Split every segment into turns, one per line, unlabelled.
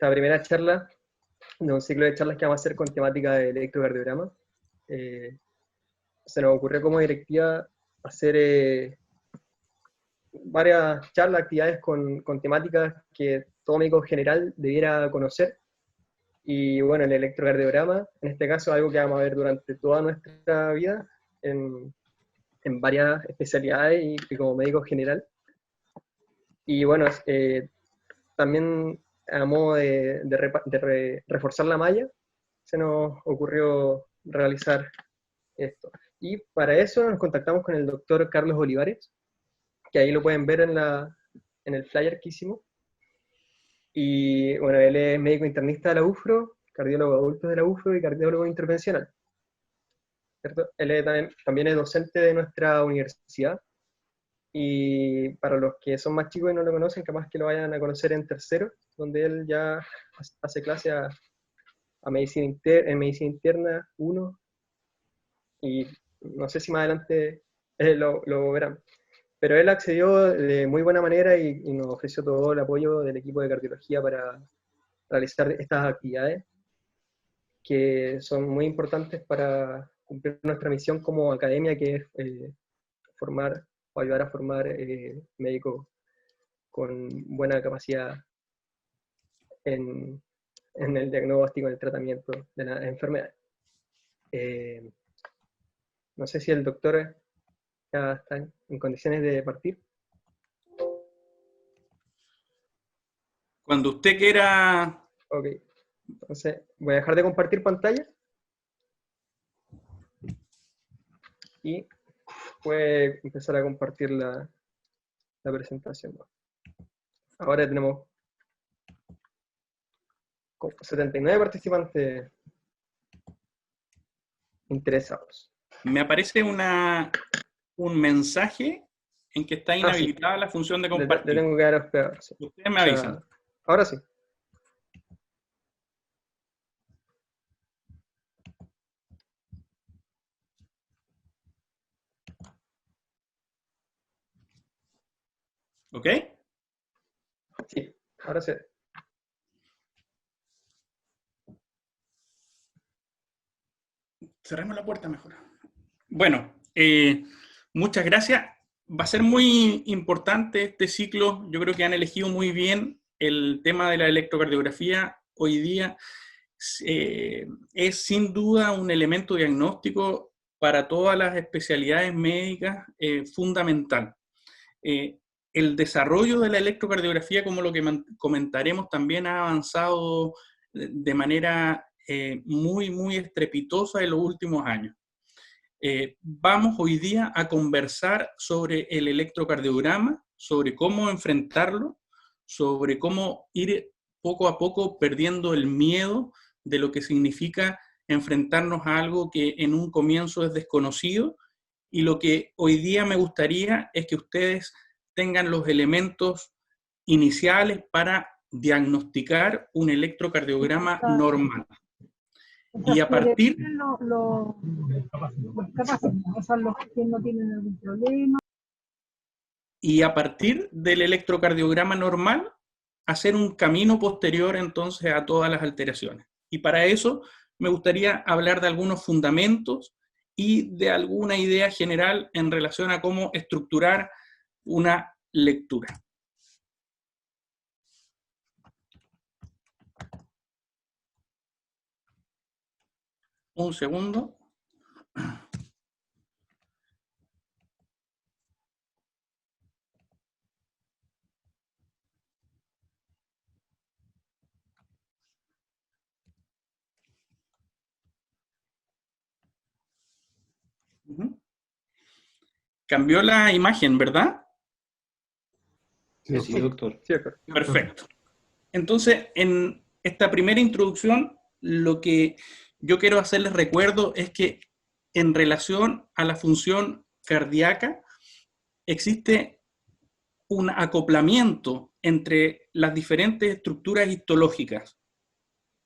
esta primera charla de un ciclo de charlas que vamos a hacer con temática de electrocardiograma. Se nos ocurrió como directiva hacer varias charlas, actividades con temáticas que todo médico general debiera conocer. Y bueno, el electrocardiograma, en este caso, algo que vamos a ver durante toda nuestra vida en varias especialidades y como médico general. Y bueno, también a modo de reforzar la malla, se nos ocurrió realizar esto. Y para eso nos contactamos con el doctor Carlos Olivares, que ahí lo pueden ver en el flyer que hicimos. Y bueno, él es médico internista de la UFRO, cardiólogo adulto de la UFRO y cardiólogo intervencional, ¿cierto? Él también es docente de nuestra universidad. Y para los que son más chicos y no lo conocen, capaz que lo vayan a conocer en tercero, donde él ya hace clase a en medicina interna 1, y no sé si más adelante lo verán. Pero él accedió de muy buena manera y nos ofreció todo el apoyo del equipo de cardiología para realizar estas actividades, que son muy importantes para cumplir nuestra misión como academia, que es formar o ayudar a formar médicos con buena capacidad en el diagnóstico, en el tratamiento de las enfermedades. No sé si el doctor ya está en condiciones de partir.
Cuando usted quiera.
Ok, entonces voy a dejar de compartir pantalla y puede empezar a compartir la presentación. Ahora tenemos 79 participantes interesados.
Me aparece un mensaje en que está inhabilitada la función de compartir.
Le tengo que dar hospedar. Sí.
Ustedes me avisan.
Ahora sí.
¿Ok?
Sí, ahora sí.
Cerremos la puerta mejor. Bueno, muchas gracias. Va a ser muy importante este ciclo. Yo creo que han elegido muy bien el tema de la electrocardiografía. Hoy día es sin duda un elemento diagnóstico para todas las especialidades médicas fundamental. El desarrollo de la electrocardiografía, como lo que comentaremos, también ha avanzado de manera muy, muy estrepitosa en los últimos años. Vamos hoy día a conversar sobre el electrocardiograma, sobre cómo enfrentarlo, sobre cómo ir poco a poco perdiendo el miedo de lo que significa enfrentarnos a algo que en un comienzo es desconocido, y lo que hoy día me gustaría es que ustedes tengan los elementos iniciales para diagnosticar un electrocardiograma normal. Y a partir
los capacitados, son los que no tienen algún problema.
Y a partir del electrocardiograma normal, hacer un camino posterior entonces a todas las alteraciones. Y para eso me gustaría hablar de algunos fundamentos y de alguna idea general en relación a cómo estructurar una lectura. Un segundo. Cambió la imagen, ¿verdad?
Sí, doctor.
Sí, doctor.
Perfecto. Entonces, en esta primera introducción, lo que yo quiero hacerles recuerdo es que en relación a la función cardíaca existe un acoplamiento entre las diferentes estructuras histológicas,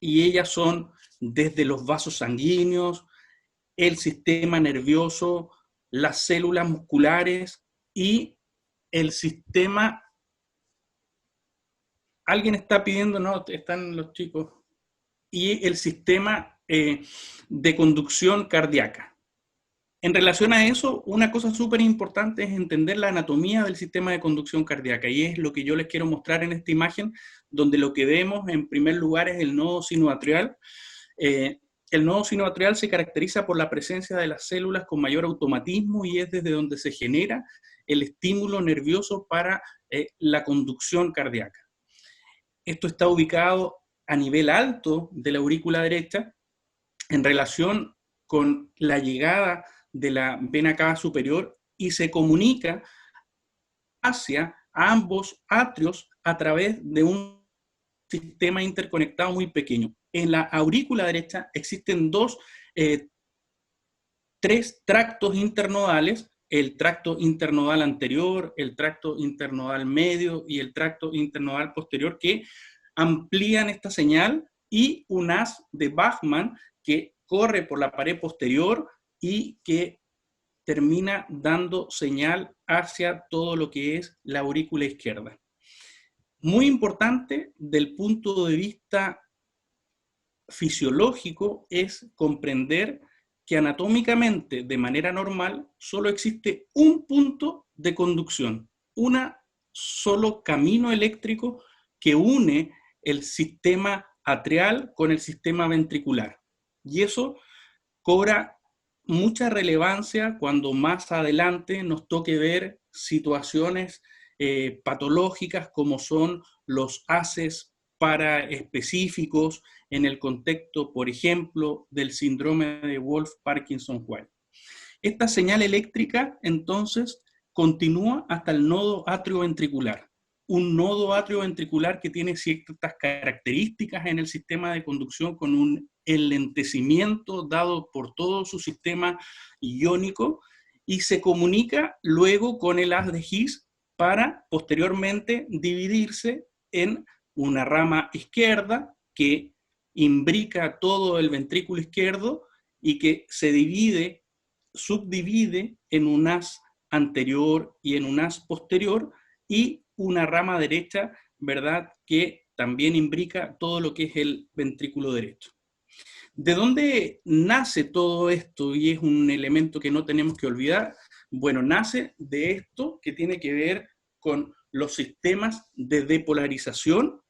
y ellas son desde los vasos sanguíneos, el sistema nervioso, las células musculares y el sistema alguien está pidiendo, no, están los chicos, y el sistema de conducción cardíaca. En relación a eso, una cosa súper importante es entender la anatomía del sistema de conducción cardíaca, y es lo que yo les quiero mostrar en esta imagen, donde lo que vemos en primer lugar es el nodo sinoatrial. El nodo sinoatrial se caracteriza por la presencia de las células con mayor automatismo y es desde donde se genera el estímulo nervioso para la conducción cardíaca. Esto está ubicado a nivel alto de la aurícula derecha en relación con la llegada de la vena cava superior y se comunica hacia ambos atrios a través de un sistema interconectado muy pequeño. En la aurícula derecha existen tres tractos internodales, el tracto internodal anterior, el tracto internodal medio y el tracto internodal posterior, que amplían esta señal, y un haz de Bachmann que corre por la pared posterior y que termina dando señal hacia todo lo que es la aurícula izquierda. Muy importante del punto de vista fisiológico es comprender que anatómicamente, de manera normal, solo existe un punto de conducción, un solo camino eléctrico que une el sistema atrial con el sistema ventricular. Y eso cobra mucha relevancia cuando más adelante nos toque ver situaciones patológicas como son los haces paraespecíficos en el contexto, por ejemplo, del síndrome de Wolff-Parkinson-White. Esta señal eléctrica, entonces, continúa hasta el nodo atrioventricular. Un nodo atrioventricular que tiene ciertas características en el sistema de conducción con un enlentecimiento dado por todo su sistema iónico y se comunica luego con el haz de His para posteriormente dividirse en una rama izquierda que imbrica todo el ventrículo izquierdo y que se subdivide en un haz anterior y en un haz posterior, y una rama derecha, ¿verdad?, que también imbrica todo lo que es el ventrículo derecho. ¿De dónde nace todo esto? Y es un elemento que no tenemos que olvidar. Bueno, nace de esto que tiene que ver con los sistemas de depolarización.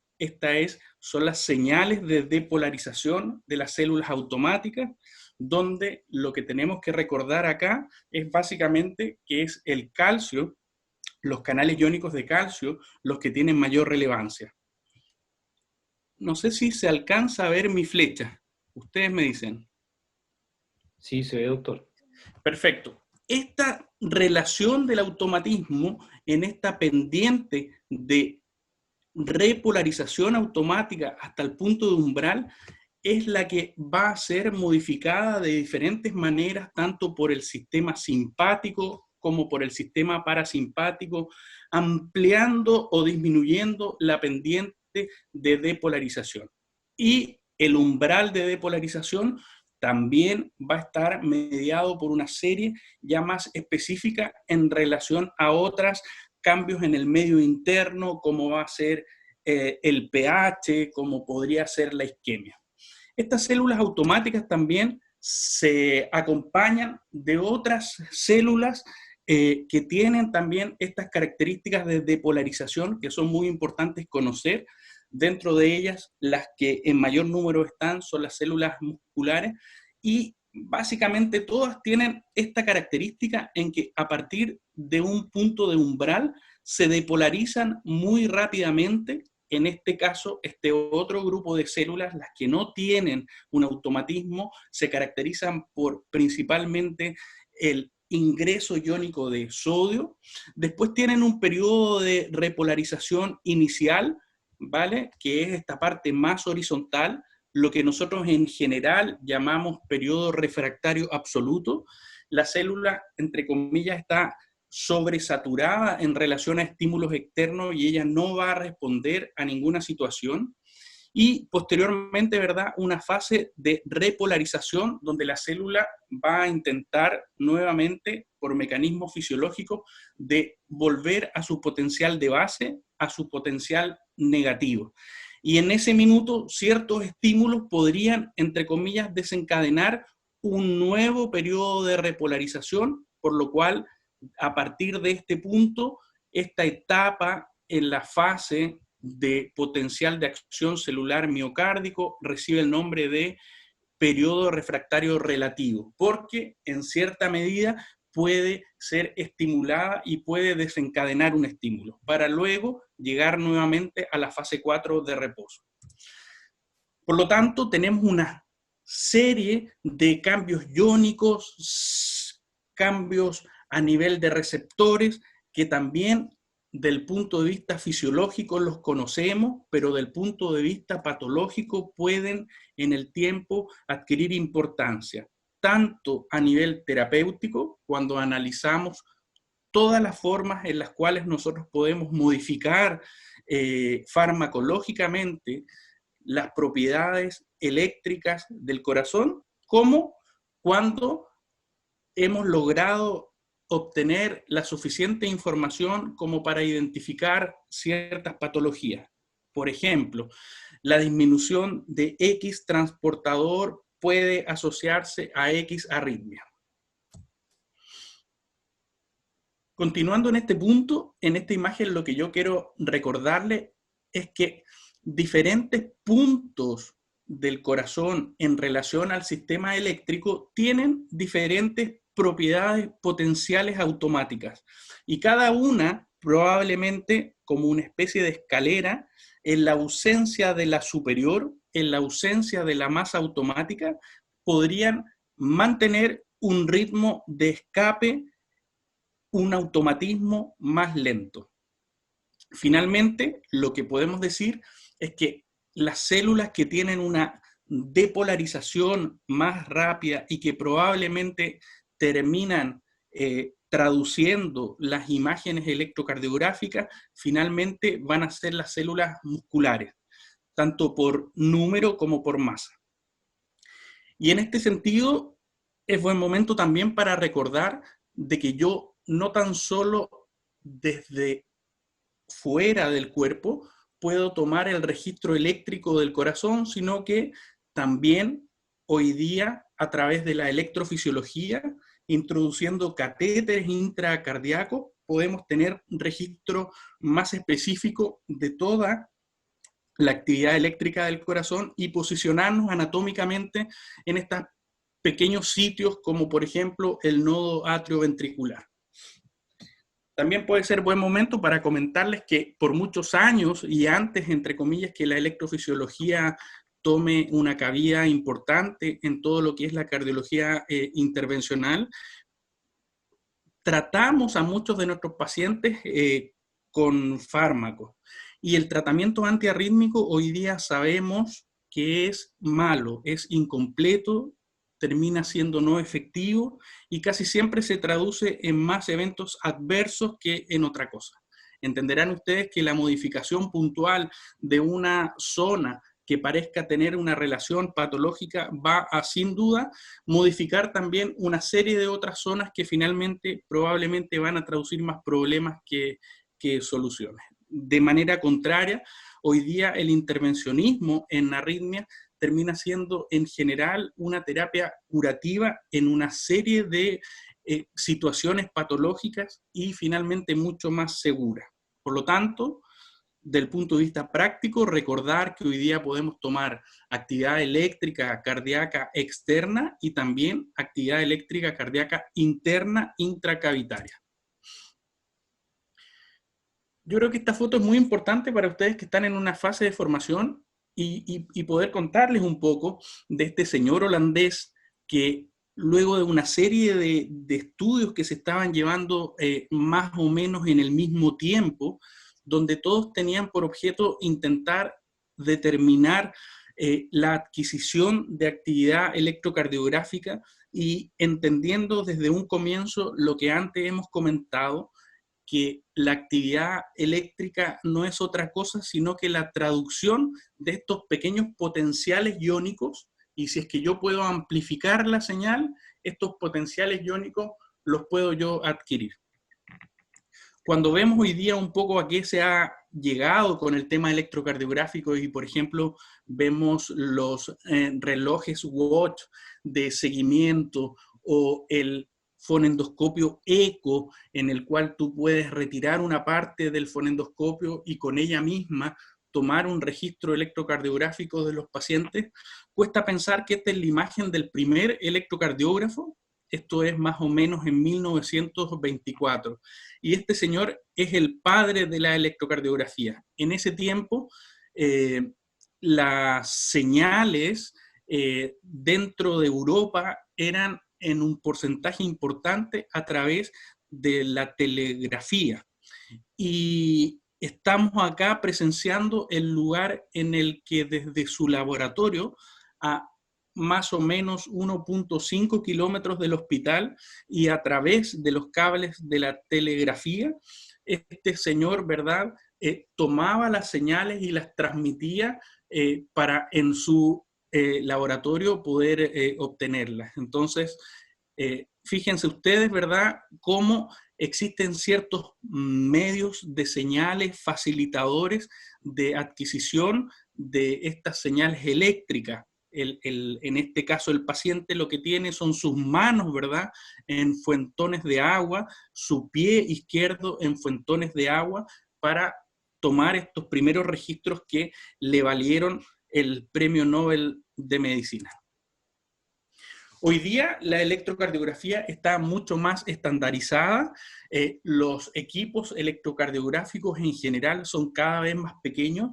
Son las señales de depolarización de las células automáticas, donde lo que tenemos que recordar acá es básicamente que es el calcio, los canales iónicos de calcio, los que tienen mayor relevancia. No sé si se alcanza a ver mi flecha. Ustedes me dicen.
Sí, se ve, doctor.
Perfecto. Esta relación del automatismo en esta pendiente de repolarización automática hasta el punto de umbral es la que va a ser modificada de diferentes maneras, tanto por el sistema simpático como por el sistema parasimpático, ampliando o disminuyendo la pendiente de depolarización. Y el umbral de depolarización también va a estar mediado por una serie ya más específica en relación a otros cambios en el medio interno, como va a ser el pH, como podría ser la isquemia. Estas células automáticas también se acompañan de otras células que tienen también estas características de depolarización que son muy importantes conocer. Dentro de ellas, las que en mayor número están son las células musculares, y básicamente todas tienen esta característica en que a partir de un punto de umbral se depolarizan muy rápidamente. En este caso, este otro grupo de células, las que no tienen un automatismo, se caracterizan por principalmente el ingreso iónico de sodio. Después tienen un periodo de repolarización inicial, ¿vale?, que es esta parte más horizontal, lo que nosotros en general llamamos periodo refractario absoluto. La célula, entre comillas, está sobresaturada en relación a estímulos externos y ella no va a responder a ninguna situación. y posteriormente, ¿verdad?, una fase de repolarización donde la célula va a intentar nuevamente, por mecanismos fisiológicos, de volver a su potencial de base, a su potencial negativo. Y en ese minuto ciertos estímulos podrían, entre comillas, desencadenar un nuevo periodo de repolarización, por lo cual, a partir de este punto, esta etapa en la fase de potencial de acción celular miocárdico recibe el nombre de periodo refractario relativo, porque en cierta medida puede ser estimulada y puede desencadenar un estímulo, para luego llegar nuevamente a la fase 4 de reposo. Por lo tanto, tenemos una serie de cambios iónicos, cambios a nivel de receptores, que también del punto de vista fisiológico los conocemos, pero del punto de vista patológico pueden en el tiempo adquirir importancia, tanto a nivel terapéutico, cuando analizamos todas las formas en las cuales nosotros podemos modificar farmacológicamente las propiedades eléctricas del corazón, como cuando hemos logrado obtener la suficiente información como para identificar ciertas patologías. Por ejemplo, la disminución de X transportador puede asociarse a X arritmia. Continuando en este punto, en esta imagen lo que yo quiero recordarle es que diferentes puntos del corazón en relación al sistema eléctrico tienen diferentes propiedades potenciales automáticas, y cada una probablemente como una especie de escalera, en la ausencia de la superior, en la ausencia de la más automática, podrían mantener un ritmo de escape, un automatismo más lento. Finalmente, lo que podemos decir es que las células que tienen una depolarización más rápida y que probablemente terminan traduciendo las imágenes electrocardiográficas, finalmente van a ser las células musculares, tanto por número como por masa. Y en este sentido, es buen momento también para recordar de que yo no tan solo desde fuera del cuerpo puedo tomar el registro eléctrico del corazón, sino que también hoy día a través de la electrofisiología, introduciendo catéteres intracardíacos, podemos tener registro más específico de toda la actividad eléctrica del corazón y posicionarnos anatómicamente en estos pequeños sitios como por ejemplo el nodo atrioventricular. También puede ser buen momento para comentarles que por muchos años y antes, entre comillas, que la electrofisiología tome una cabida importante en todo lo que es la cardiología intervencional, tratamos a muchos de nuestros pacientes con fármacos. Y el tratamiento antiarrítmico hoy día sabemos que es malo, es incompleto, termina siendo no efectivo y casi siempre se traduce en más eventos adversos que en otra cosa. Entenderán ustedes que la modificación puntual de una zona que parezca tener una relación patológica va a, sin duda, modificar también una serie de otras zonas que finalmente probablemente van a traducir más problemas que soluciones. De manera contraria, hoy día el intervencionismo en arritmia termina siendo en general una terapia curativa en una serie de situaciones patológicas y finalmente mucho más segura. Por lo tanto, del punto de vista práctico, recordar que hoy día podemos tomar actividad eléctrica cardíaca externa y también actividad eléctrica cardíaca interna intracavitaria. Yo creo que esta foto es muy importante para ustedes que están en una fase de formación y poder contarles un poco de este señor holandés que luego de una serie de estudios que se estaban llevando más o menos en el mismo tiempo, donde todos tenían por objeto intentar determinar la adquisición de actividad electrocardiográfica y entendiendo desde un comienzo lo que antes hemos comentado, que la actividad eléctrica no es otra cosa sino que la traducción de estos pequeños potenciales iónicos, y si es que yo puedo amplificar la señal, estos potenciales iónicos los puedo yo adquirir. Cuando vemos hoy día un poco a qué se ha llegado con el tema electrocardiográfico y, por ejemplo, vemos los relojes watch de seguimiento o el fonendoscopio eco, en el cual tú puedes retirar una parte del fonendoscopio y con ella misma tomar un registro electrocardiográfico de los pacientes, cuesta pensar que esta es la imagen del primer electrocardiógrafo. Esto es más o menos en 1924. Y este señor es el padre de la electrocardiografía. En ese tiempo, las señales dentro de Europa eran en un porcentaje importante a través de la telegrafía. Y estamos acá presenciando el lugar en el que desde su laboratorio, a más o menos 1.5 kilómetros del hospital y a través de los cables de la telegrafía, este señor, ¿verdad?, tomaba las señales y las transmitía para en su laboratorio poder obtenerlas. Entonces, fíjense ustedes, ¿verdad?, cómo existen ciertos medios de señales facilitadores de adquisición de estas señales eléctricas. En este caso, el paciente lo que tiene son sus manos, ¿verdad?, en fuentones de agua, su pie izquierdo en fuentones de agua, para tomar estos primeros registros que le valieron el Premio Nobel de Medicina. Hoy día la electrocardiografía está mucho más estandarizada. Los equipos electrocardiográficos en general son cada vez más pequeños.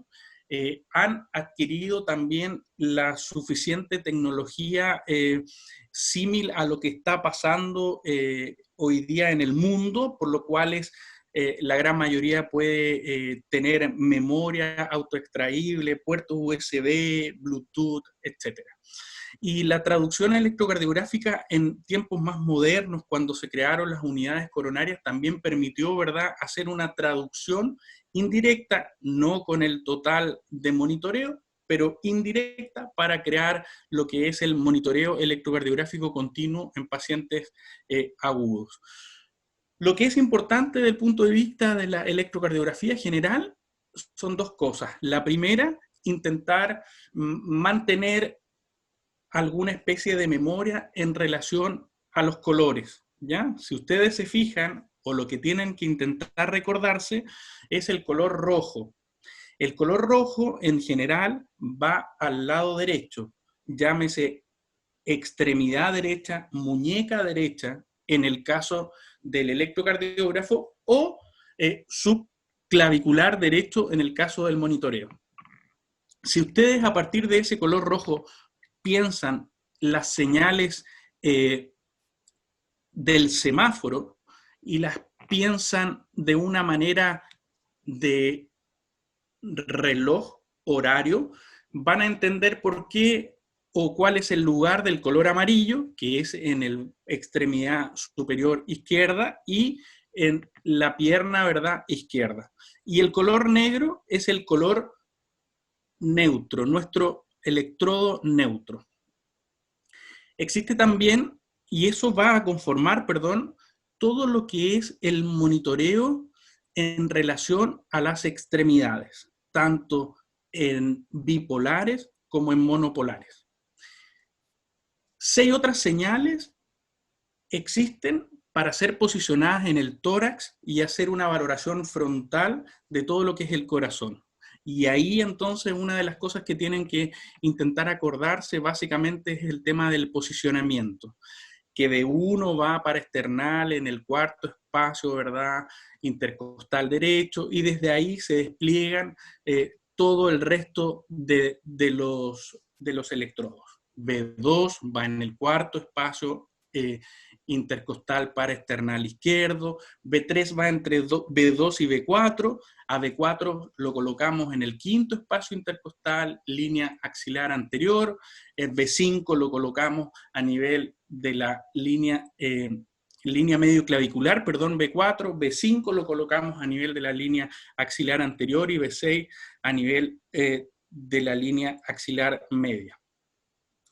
Han adquirido también la suficiente tecnología símil a lo que está pasando hoy día en el mundo, por lo cual la gran mayoría puede tener memoria autoextraíble, puertos USB, Bluetooth, etc. Y la traducción electrocardiográfica en tiempos más modernos, cuando se crearon las unidades coronarias, también permitió, ¿verdad?, hacer una traducción indirecta, no con el total de monitoreo, pero indirecta, para crear lo que es el monitoreo electrocardiográfico continuo en pacientes agudos. Lo que es importante desde el punto de vista de la electrocardiografía general son dos cosas. La primera, intentar mantener alguna especie de memoria en relación a los colores, ¿ya? Si ustedes se fijan, o lo que tienen que intentar recordarse, es el color rojo. El color rojo, en general, va al lado derecho, llámese extremidad derecha, muñeca derecha, en el caso del electrocardiógrafo, o subclavicular derecho en el caso del monitoreo. Si ustedes a partir de ese color rojo piensan las señales del semáforo y las piensan de una manera de reloj horario, van a entender por qué o cuál es el lugar del color amarillo, que es en la extremidad superior izquierda y en la pierna, ¿verdad?, izquierda. Y el color negro es el color neutro, nuestro electrodo neutro. Existe también, y eso va a conformar, perdón, todo lo que es el monitoreo en relación a las extremidades, tanto en bipolares como en monopolares. 6 otras señales existen para ser posicionadas en el tórax y hacer una valoración frontal de todo lo que es el corazón. Y ahí entonces una de las cosas que tienen que intentar acordarse básicamente es el tema del posicionamiento, que de uno va para esternal en el cuarto espacio, ¿verdad?, intercostal derecho, y desde ahí se despliegan todo el resto de los electrodos. B2 va en el cuarto espacio intercostal para esternal izquierdo, B3 va entre B2 y B4, a B4 lo colocamos en el quinto espacio intercostal, línea axilar anterior, el B5 lo colocamos a nivel de la línea línea medio clavicular, perdón, B4, B5 lo colocamos a nivel de la línea axilar anterior y B6 a nivel de la línea axilar media.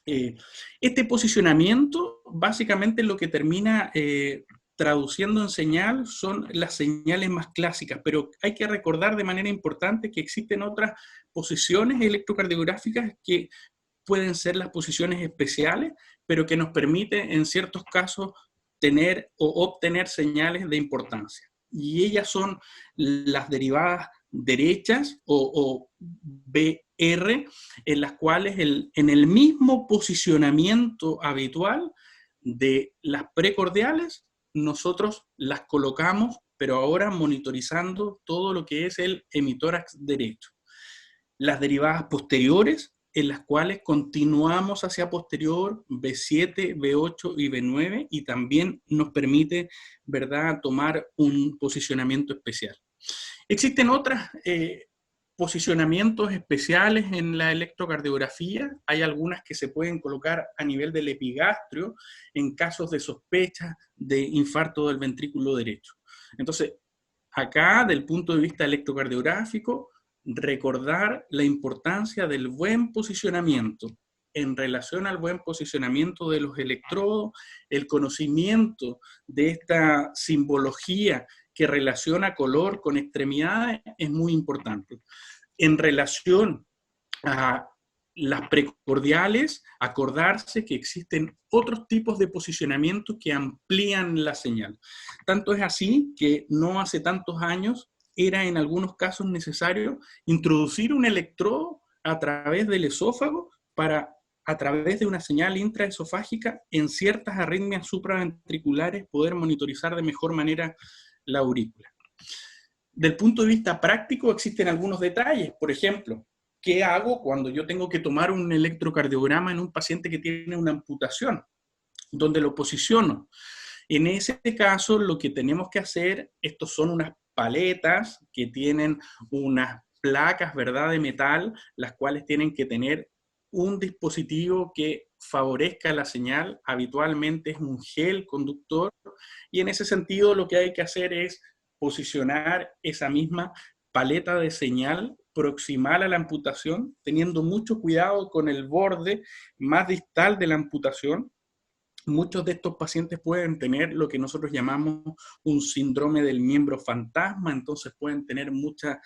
Este posicionamiento básicamente lo que termina traduciendo en señal son las señales más clásicas, pero hay que recordar de manera importante que existen otras posiciones electrocardiográficas que pueden ser las posiciones especiales, pero que nos permiten en ciertos casos tener o obtener señales de importancia. Y ellas son las derivadas derechas o BR, en las cuales en el mismo posicionamiento habitual de las precordiales, nosotros las colocamos, pero ahora monitorizando todo lo que es el hemitórax derecho. Las derivadas posteriores, en las cuales continuamos hacia posterior, B7, B8 y B9, y también nos permite, ¿verdad?, tomar un posicionamiento especial. Existen otros posicionamientos especiales en la electrocardiografía. Hay algunas que se pueden colocar a nivel del epigastrio en casos de sospecha de infarto del ventrículo derecho. Entonces, acá, del punto de vista electrocardiográfico, recordar la importancia del buen posicionamiento en relación al buen posicionamiento de los electrodos, el conocimiento de esta simbología que relaciona color con extremidades es muy importante. En relación a las precordiales, acordarse que existen otros tipos de posicionamientos que amplían la señal. Tanto es así que no hace tantos años era en algunos casos necesario introducir un electrodo a través del esófago para, a través de una señal intraesofágica, en ciertas arritmias supraventriculares, poder monitorizar de mejor manera la aurícula. Del punto de vista práctico existen algunos detalles. Por ejemplo, ¿qué hago cuando yo tengo que tomar un electrocardiograma en un paciente que tiene una amputación? ¿Dónde lo posiciono? En ese caso, lo que tenemos que hacer, estos son unas paletas que tienen unas placas, ¿verdad?, de metal, las cuales tienen que tener un dispositivo que favorezca la señal. Habitualmente es un gel conductor, y en ese sentido lo que hay que hacer es posicionar esa misma paleta de señal proximal a la amputación, teniendo mucho cuidado con el borde más distal de la amputación. Muchos de estos pacientes pueden tener lo que nosotros llamamos un síndrome del miembro fantasma, entonces pueden tener mucha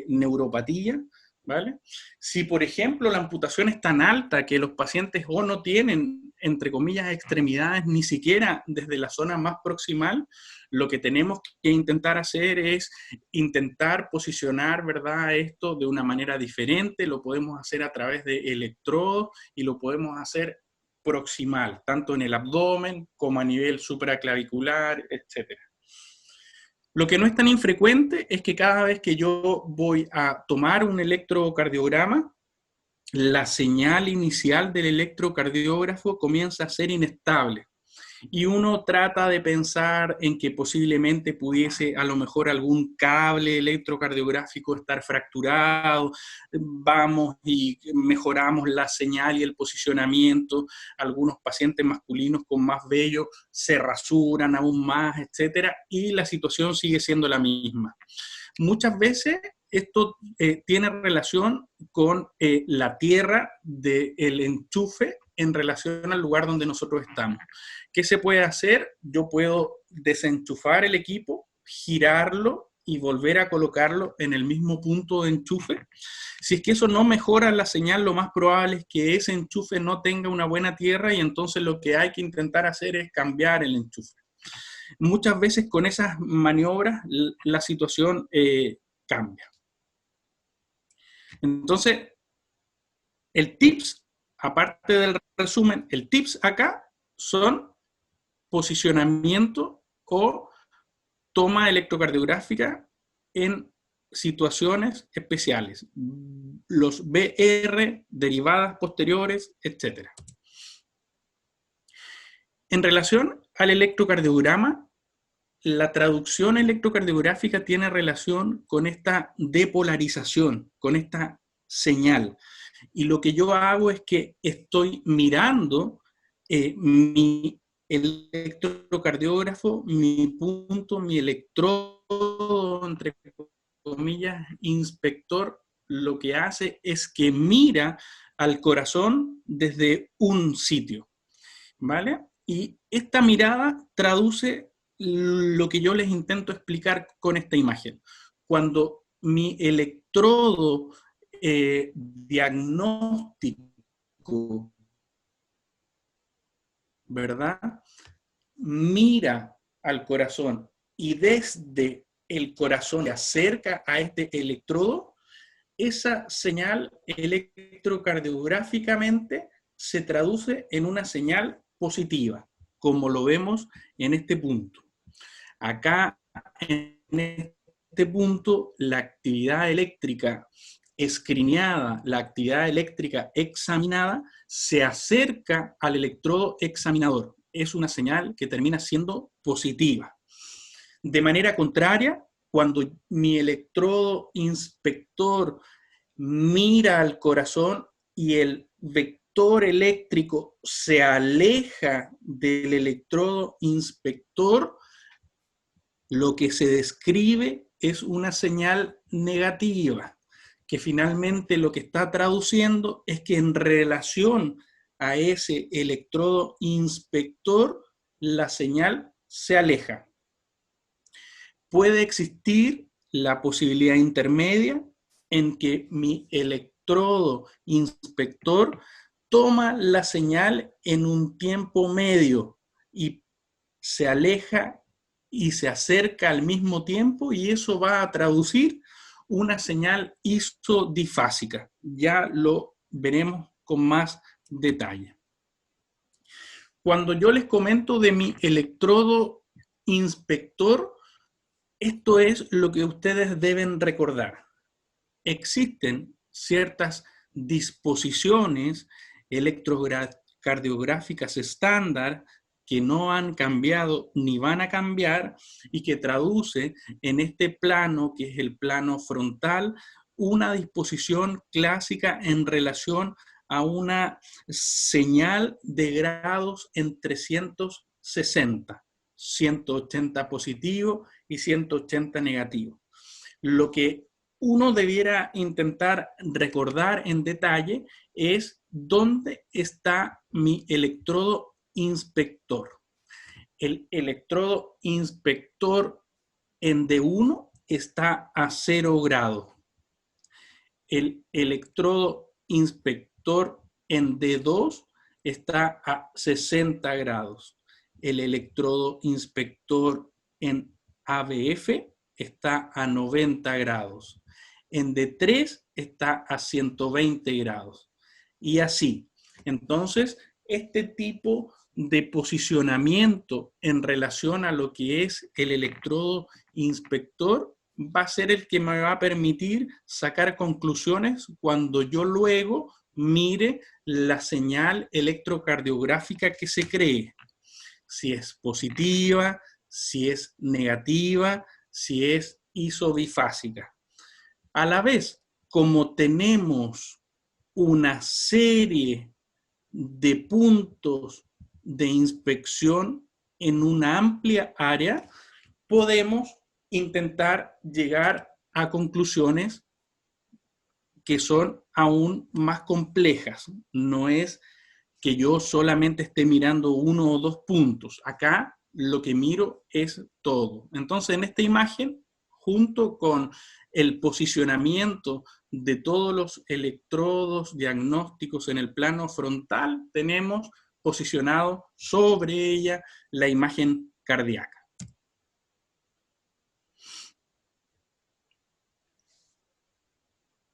neuropatía, ¿vale? Si, por ejemplo, la amputación es tan alta que los pacientes o no tienen, entre comillas, extremidades ni siquiera desde la zona más proximal, lo que tenemos que intentar hacer es intentar posicionar, ¿verdad?, esto de una manera diferente. Lo podemos hacer a través de electrodos y lo podemos hacer proximal, tanto en el abdomen como a nivel supraclavicular, etc. Lo que no es tan infrecuente es que cada vez que yo voy a tomar un electrocardiograma, la señal inicial del electrocardiógrafo comienza a ser inestable. Y uno trata de pensar en que posiblemente pudiese a lo mejor algún cable electrocardiográfico estar fracturado, vamos y mejoramos la señal y el posicionamiento. Algunos pacientes masculinos con más vello se rasuran aún más, etcétera, y la situación sigue siendo la misma. Muchas veces esto tiene relación con la tierra del enchufe en relación al lugar donde nosotros estamos. ¿Qué se puede hacer? Yo puedo desenchufar el equipo, girarlo y volver a colocarlo en el mismo punto de enchufe. Si es que eso no mejora la señal, lo más probable es que ese enchufe no tenga una buena tierra, y entonces lo que hay que intentar hacer es cambiar el enchufe. Muchas veces con esas maniobras la situación cambia. Entonces, el tips, aparte del resumen, el tips acá son posicionamiento o toma electrocardiográfica en situaciones especiales, los BR, derivadas posteriores, etc. En relación al electrocardiograma, la traducción electrocardiográfica tiene relación con esta depolarización, con esta señal. Y lo que yo hago es que estoy mirando mi electrocardiógrafo, mi punto, mi electrodo, entre comillas, inspector, lo que hace es que mira al corazón desde un sitio, ¿vale? Y esta mirada traduce lo que yo les intento explicar con esta imagen. Cuando mi electrodo diagnóstico, ¿verdad?, mira al corazón y desde el corazón se acerca a este electrodo, esa señal electrocardiográficamente se traduce en una señal positiva, como lo vemos en este punto. Acá, en este punto, la actividad eléctrica escrineada, la actividad eléctrica examinada, se acerca al electrodo examinador. Es una señal que termina siendo positiva. De manera contraria, cuando mi electrodo inspector mira al corazón y el vector eléctrico se aleja del electrodo inspector, lo que se describe es una señal negativa, que finalmente lo que está traduciendo es que en relación a ese electrodo inspector, la señal se aleja. Puede existir la posibilidad intermedia en que mi electrodo inspector toma la señal en un tiempo medio y se aleja y se acerca al mismo tiempo, y eso va a traducir una señal isodifásica. Ya lo veremos con más detalle. Cuando yo les comento de mi electrodo inspector, esto es lo que ustedes deben recordar. Existen ciertas disposiciones electrocardiográficas estándar que no han cambiado ni van a cambiar y que traduce en este plano, que es el plano frontal, una disposición clásica en relación a una señal de grados en 360, 180 positivo y 180 negativo. Lo que uno debiera intentar recordar en detalle es dónde está mi electrodo inspector. El electrodo inspector en D1 está a 0 grados. El electrodo inspector en D2 está a 60 grados. El electrodo inspector en ABF está a 90 grados. En D3 está a 120 grados. Y así. Entonces, este tipo de posicionamiento en relación a lo que es el electrodo inspector va a ser el que me va a permitir sacar conclusiones cuando yo luego mire la señal electrocardiográfica que se cree. Si es positiva, si es negativa, si es isodifásica. A la vez, como tenemos una serie de puntos de inspección en una amplia área, podemos intentar llegar a conclusiones que son aún más complejas. No es que yo solamente esté mirando uno o dos puntos. Acá lo que miro es todo. Entonces, en esta imagen, junto con el posicionamiento de todos los electrodos diagnósticos en el plano frontal, tenemos posicionado sobre ella la imagen cardíaca.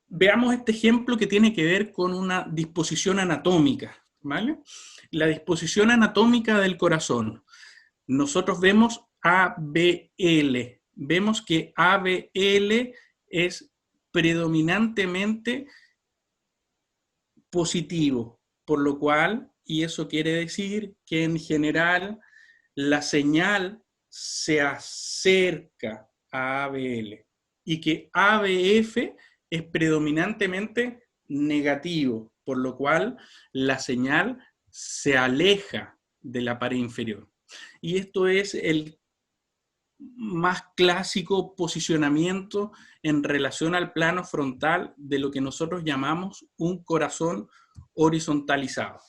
Veamos este ejemplo que tiene que ver con una disposición anatómica, ¿vale? La disposición anatómica del corazón. Nosotros vemos ABL. Vemos que ABL es predominantemente positivo, por lo cual, y eso quiere decir que en general la señal se acerca a ABL y que ABF es predominantemente negativo, por lo cual la señal se aleja de la pared inferior. Y esto es el más clásico posicionamiento en relación al plano frontal de lo que nosotros llamamos un corazón horizontalizado.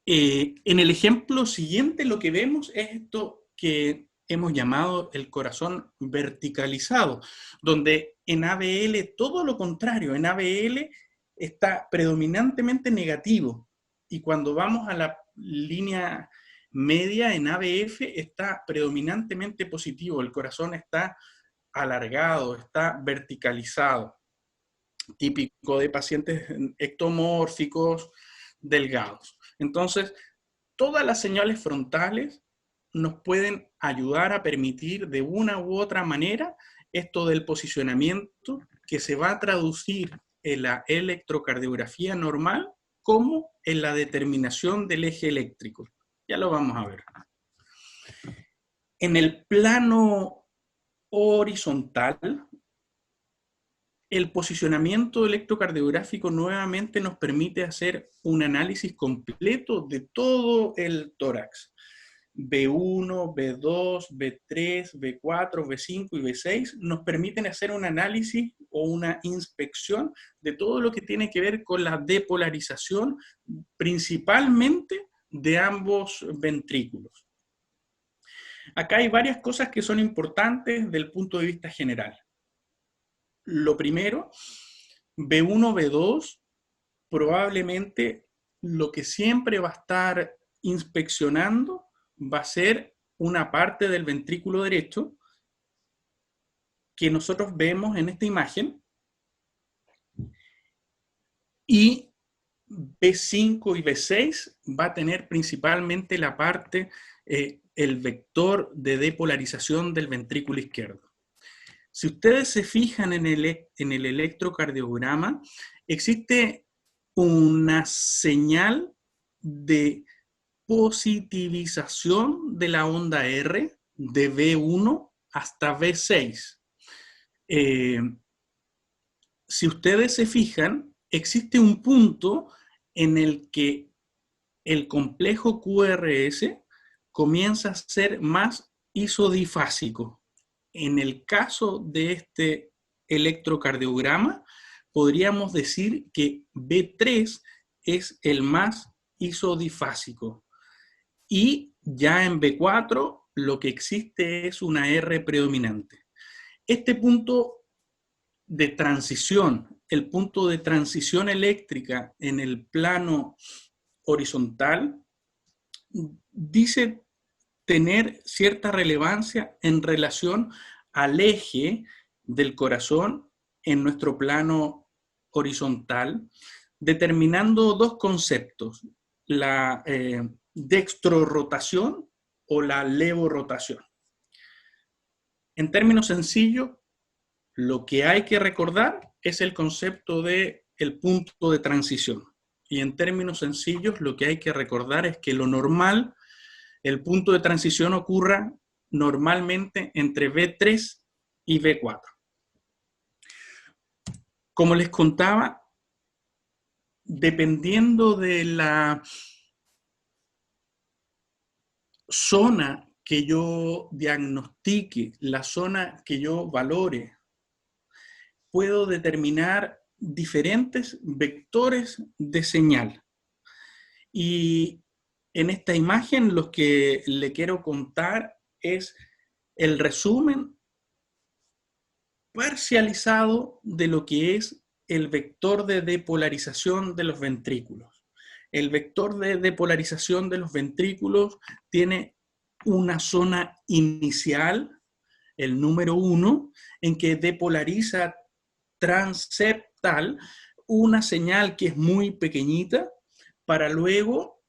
En el ejemplo siguiente lo que vemos es esto que hemos llamado el corazón verticalizado, donde en ABL todo lo contrario, en ABL está predominantemente negativo, y cuando vamos a la línea media en ABF está predominantemente positivo, el corazón está alargado, está verticalizado, típico de pacientes ectomórficos, delgados. Entonces, todas las señales frontales nos pueden ayudar a permitir de una u otra manera esto del posicionamiento que se va a traducir en la electrocardiografía normal como en la determinación del eje eléctrico. Ya lo vamos a ver. En el plano horizontal, el posicionamiento electrocardiográfico nuevamente nos permite hacer un análisis completo de todo el tórax. B1, B2, B3, B4, B5 y B6 nos permiten hacer un análisis o una inspección de todo lo que tiene que ver con la depolarización, principalmente de ambos ventrículos. Acá hay varias cosas que son importantes desde el punto de vista general. Lo primero, B1, B2, probablemente lo que siempre va a estar inspeccionando va a ser una parte del ventrículo derecho que nosotros vemos en esta imagen, y B5 y B6 va a tener principalmente la parte, el vector de depolarización del ventrículo izquierdo. Si ustedes se fijan en el electrocardiograma, existe una señal de positivización de la onda R de B1 hasta B6. Si ustedes se fijan, existe un punto en el que el complejo QRS comienza a ser más isodifásico. En el caso de este electrocardiograma, podríamos decir que B3 es el más isodifásico. Y ya en B4 lo que existe es una R predominante. Este punto de transición, el punto de transición eléctrica en el plano horizontal, dice tener cierta relevancia en relación al eje del corazón en nuestro plano horizontal, determinando dos conceptos, la dextrorotación o la levorotación. En términos sencillos, lo que hay que recordar es el concepto del punto de transición. Y en términos sencillos, lo que hay que recordar es que lo normal, el punto de transición ocurra normalmente entre B3 y B4. Como les contaba, dependiendo de la zona que yo diagnostique, la zona que yo valore, puedo determinar diferentes vectores de señal. Y en esta imagen lo que le quiero contar es el resumen parcializado de lo que es el vector de depolarización de los ventrículos. El vector de depolarización de los ventrículos tiene una zona inicial, el número 1, en que depolariza transeptal una señal que es muy pequeñita, para luego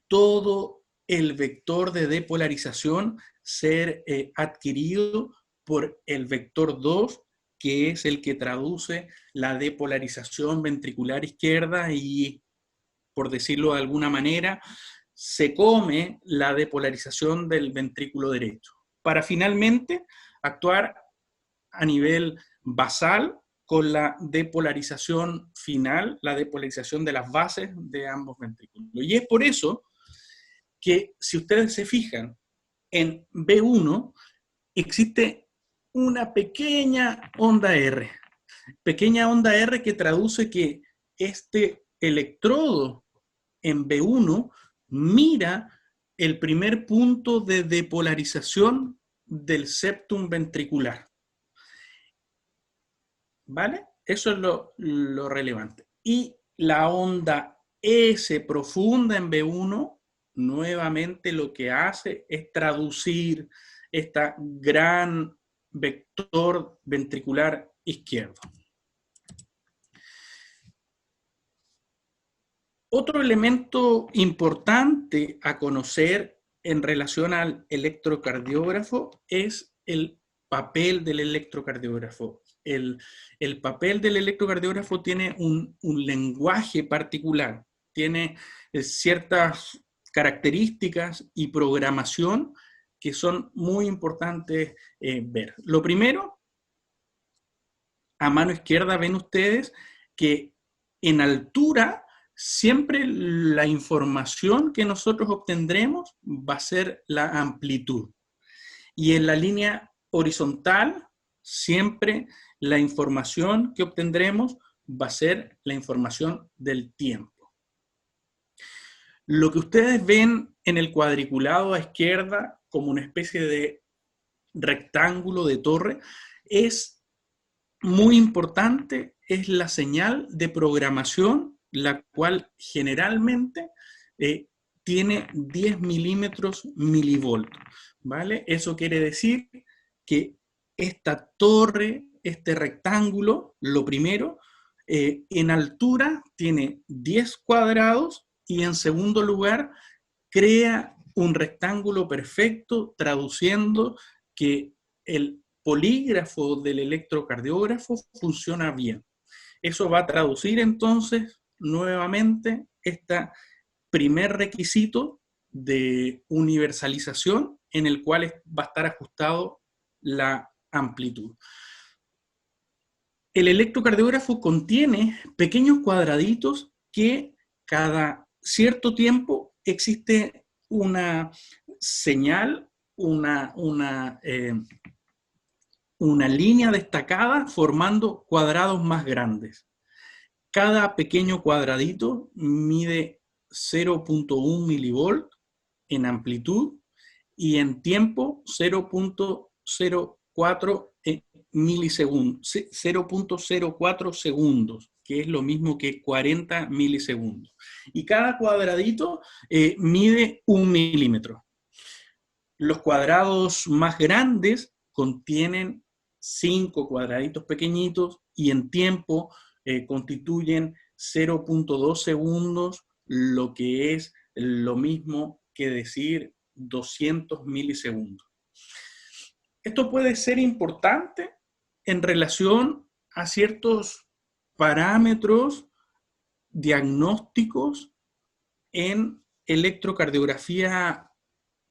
todo el vector de depolarización ser adquirido por el vector 2, que es el que traduce la depolarización ventricular izquierda y, por decirlo de alguna manera, se come la depolarización del ventrículo derecho, para finalmente actuar a nivel basal con la depolarización final, la depolarización de las bases de ambos ventrículos. Y es por eso que, si ustedes se fijan, en B1 existe una pequeña onda R que traduce que este electrodo en B1 mira el primer punto de depolarización del septum ventricular. ¿Vale? Eso es lo relevante. Y la onda S profunda en B1, nuevamente lo que hace es traducir esta gran vector ventricular izquierdo. Otro elemento importante a conocer en relación al electrocardiógrafo es el papel del electrocardiógrafo. El papel del electrocardiógrafo tiene un lenguaje particular, tiene ciertas características y programación que son muy importantes ver. Lo primero, a mano izquierda ven ustedes que en altura siempre la información que nosotros obtendremos va a ser la amplitud. Y en la línea horizontal, siempre la información que obtendremos va a ser la información del tiempo. Lo que ustedes ven en el cuadriculado a izquierda como una especie de rectángulo de torre es muy importante, es la señal de programación, la cual generalmente tiene 10 milímetros milivolts, ¿vale? Eso quiere decir que esta torre, este rectángulo, lo primero, en altura tiene 10 cuadrados y en segundo lugar crea un rectángulo perfecto, traduciendo que el polígrafo del electrocardiógrafo funciona bien. Eso va a traducir entonces nuevamente este primer requisito de universalización en el cual va a estar ajustado la amplitud. El electrocardiógrafo contiene pequeños cuadraditos que cada cierto tiempo existe una señal, una línea destacada formando cuadrados más grandes. Cada pequeño cuadradito mide 0.1 milivolt en amplitud y en tiempo 0.04 milisegundos, 0.04 segundos, que es lo mismo que 40 milisegundos. Y cada cuadradito mide 1 milímetro. Los cuadrados más grandes contienen 5 cuadraditos pequeñitos y en tiempo constituyen 0.2 segundos, lo que es lo mismo que decir 200 milisegundos. Esto puede ser importante en relación a ciertos parámetros diagnósticos en electrocardiografía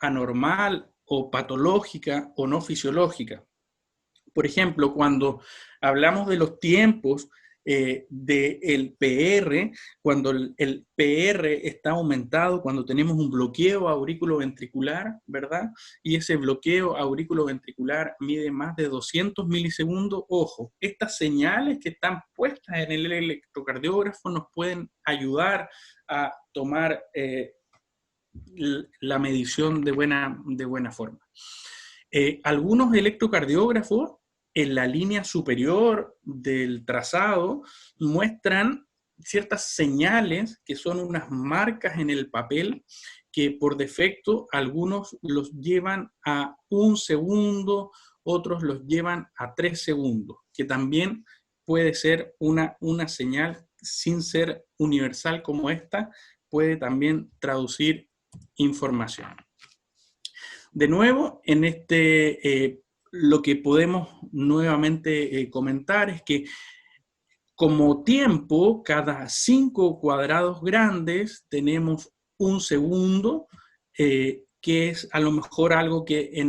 anormal o patológica o no fisiológica. Por ejemplo, cuando hablamos de los tiempos del PR, cuando el PR está aumentado, cuando tenemos un bloqueo aurículo-ventricular, ¿verdad? Y ese bloqueo aurículo-ventricular mide más de 200 milisegundos. Ojo, estas señales que están puestas en el electrocardiógrafo nos pueden ayudar a tomar la medición de buena forma. Algunos electrocardiógrafos en la línea superior del trazado muestran ciertas señales que son unas marcas en el papel que por defecto algunos los llevan a 1 segundo, otros los llevan a 3 segundos, que también puede ser una señal sin ser universal como esta, puede también traducir información. De nuevo, en lo que podemos nuevamente comentar es que como tiempo, cada 5 cuadrados grandes tenemos 1 segundo, que es a lo mejor algo que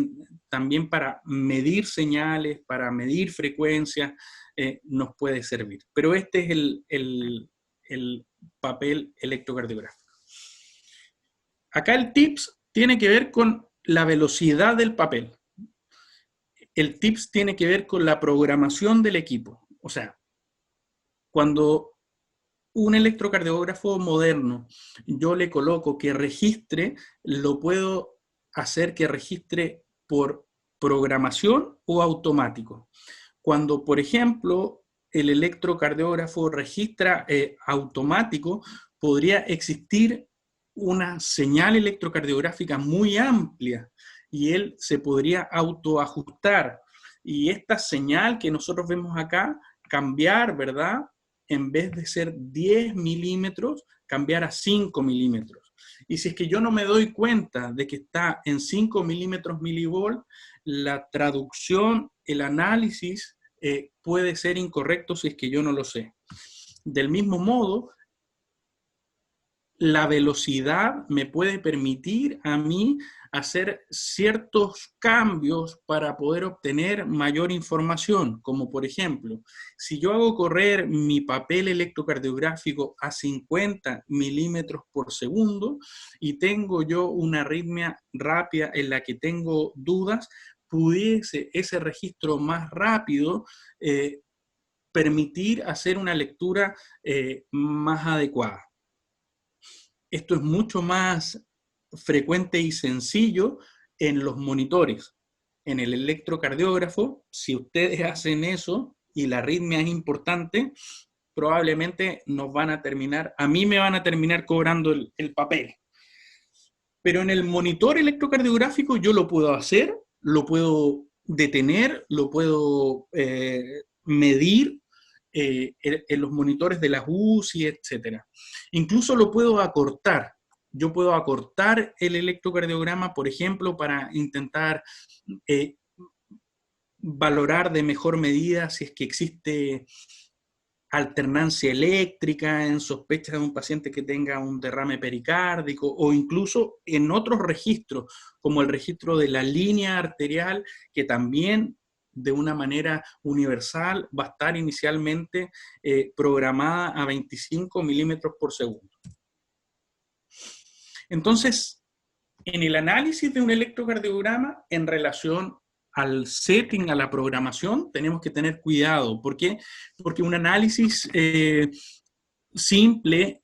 también para medir señales, para medir frecuencias, nos puede servir. Pero este es el papel electrocardiográfico. Acá el tips tiene que ver con la velocidad del papel. El tips tiene que ver con la programación del equipo. O sea, cuando un electrocardiógrafo moderno yo le coloco que registre, lo puedo hacer que registre por programación o automático. Cuando, por ejemplo, el electrocardiógrafo registra automático, podría existir una señal electrocardiográfica muy amplia y él se podría autoajustar. Y esta señal que nosotros vemos acá, cambiar, ¿verdad? En vez de ser 10 milímetros, cambiar a 5 milímetros. Y si es que yo no me doy cuenta de que está en 5 milímetros milivolt, la traducción, el análisis puede ser incorrecto si es que yo no lo sé. Del mismo modo, la velocidad me puede permitir a mí hacer ciertos cambios para poder obtener mayor información, como por ejemplo, si yo hago correr mi papel electrocardiográfico a 50 milímetros por segundo y tengo yo una arritmia rápida en la que tengo dudas, pudiese ese registro más rápido permitir hacer una lectura más adecuada. Esto es mucho más frecuente y sencillo en los monitores. En el electrocardiógrafo, si ustedes hacen eso y la arritmia es importante, probablemente nos van a terminar, a mí me van a terminar cobrando el papel. Pero en el monitor electrocardiográfico yo lo puedo hacer, lo puedo detener, lo puedo medir en los monitores de las UCI, etc. Incluso lo puedo acortar. Yo puedo acortar el electrocardiograma, por ejemplo, para intentar valorar de mejor medida si es que existe alternancia eléctrica en sospecha de un paciente que tenga un derrame pericárdico, o incluso en otros registros, como el registro de la línea arterial, que también de una manera universal va a estar inicialmente programada a 25 milímetros por segundo. Entonces, en el análisis de un electrocardiograma en relación al setting, a la programación, tenemos que tener cuidado. ¿Por qué? Porque un análisis simple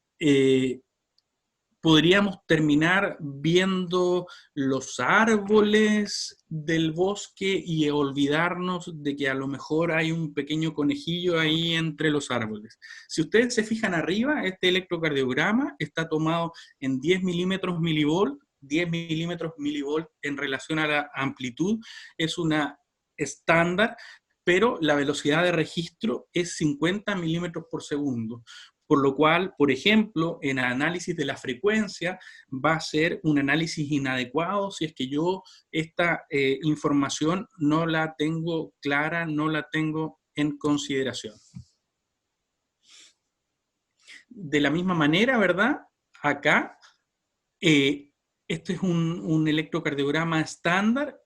podríamos terminar viendo los árboles del bosque y olvidarnos de que a lo mejor hay un pequeño conejillo ahí entre los árboles. Si ustedes se fijan arriba, este electrocardiograma está tomado en 10 milímetros milivolt. 10 milímetros milivolt en relación a la amplitud es una estándar, pero la velocidad de registro es 50 milímetros por segundo. Por lo cual, por ejemplo, en el análisis de la frecuencia va a ser un análisis inadecuado si es que yo esta información no la tengo clara, no la tengo en consideración. De la misma manera, ¿verdad? Acá, este es un electrocardiograma estándar.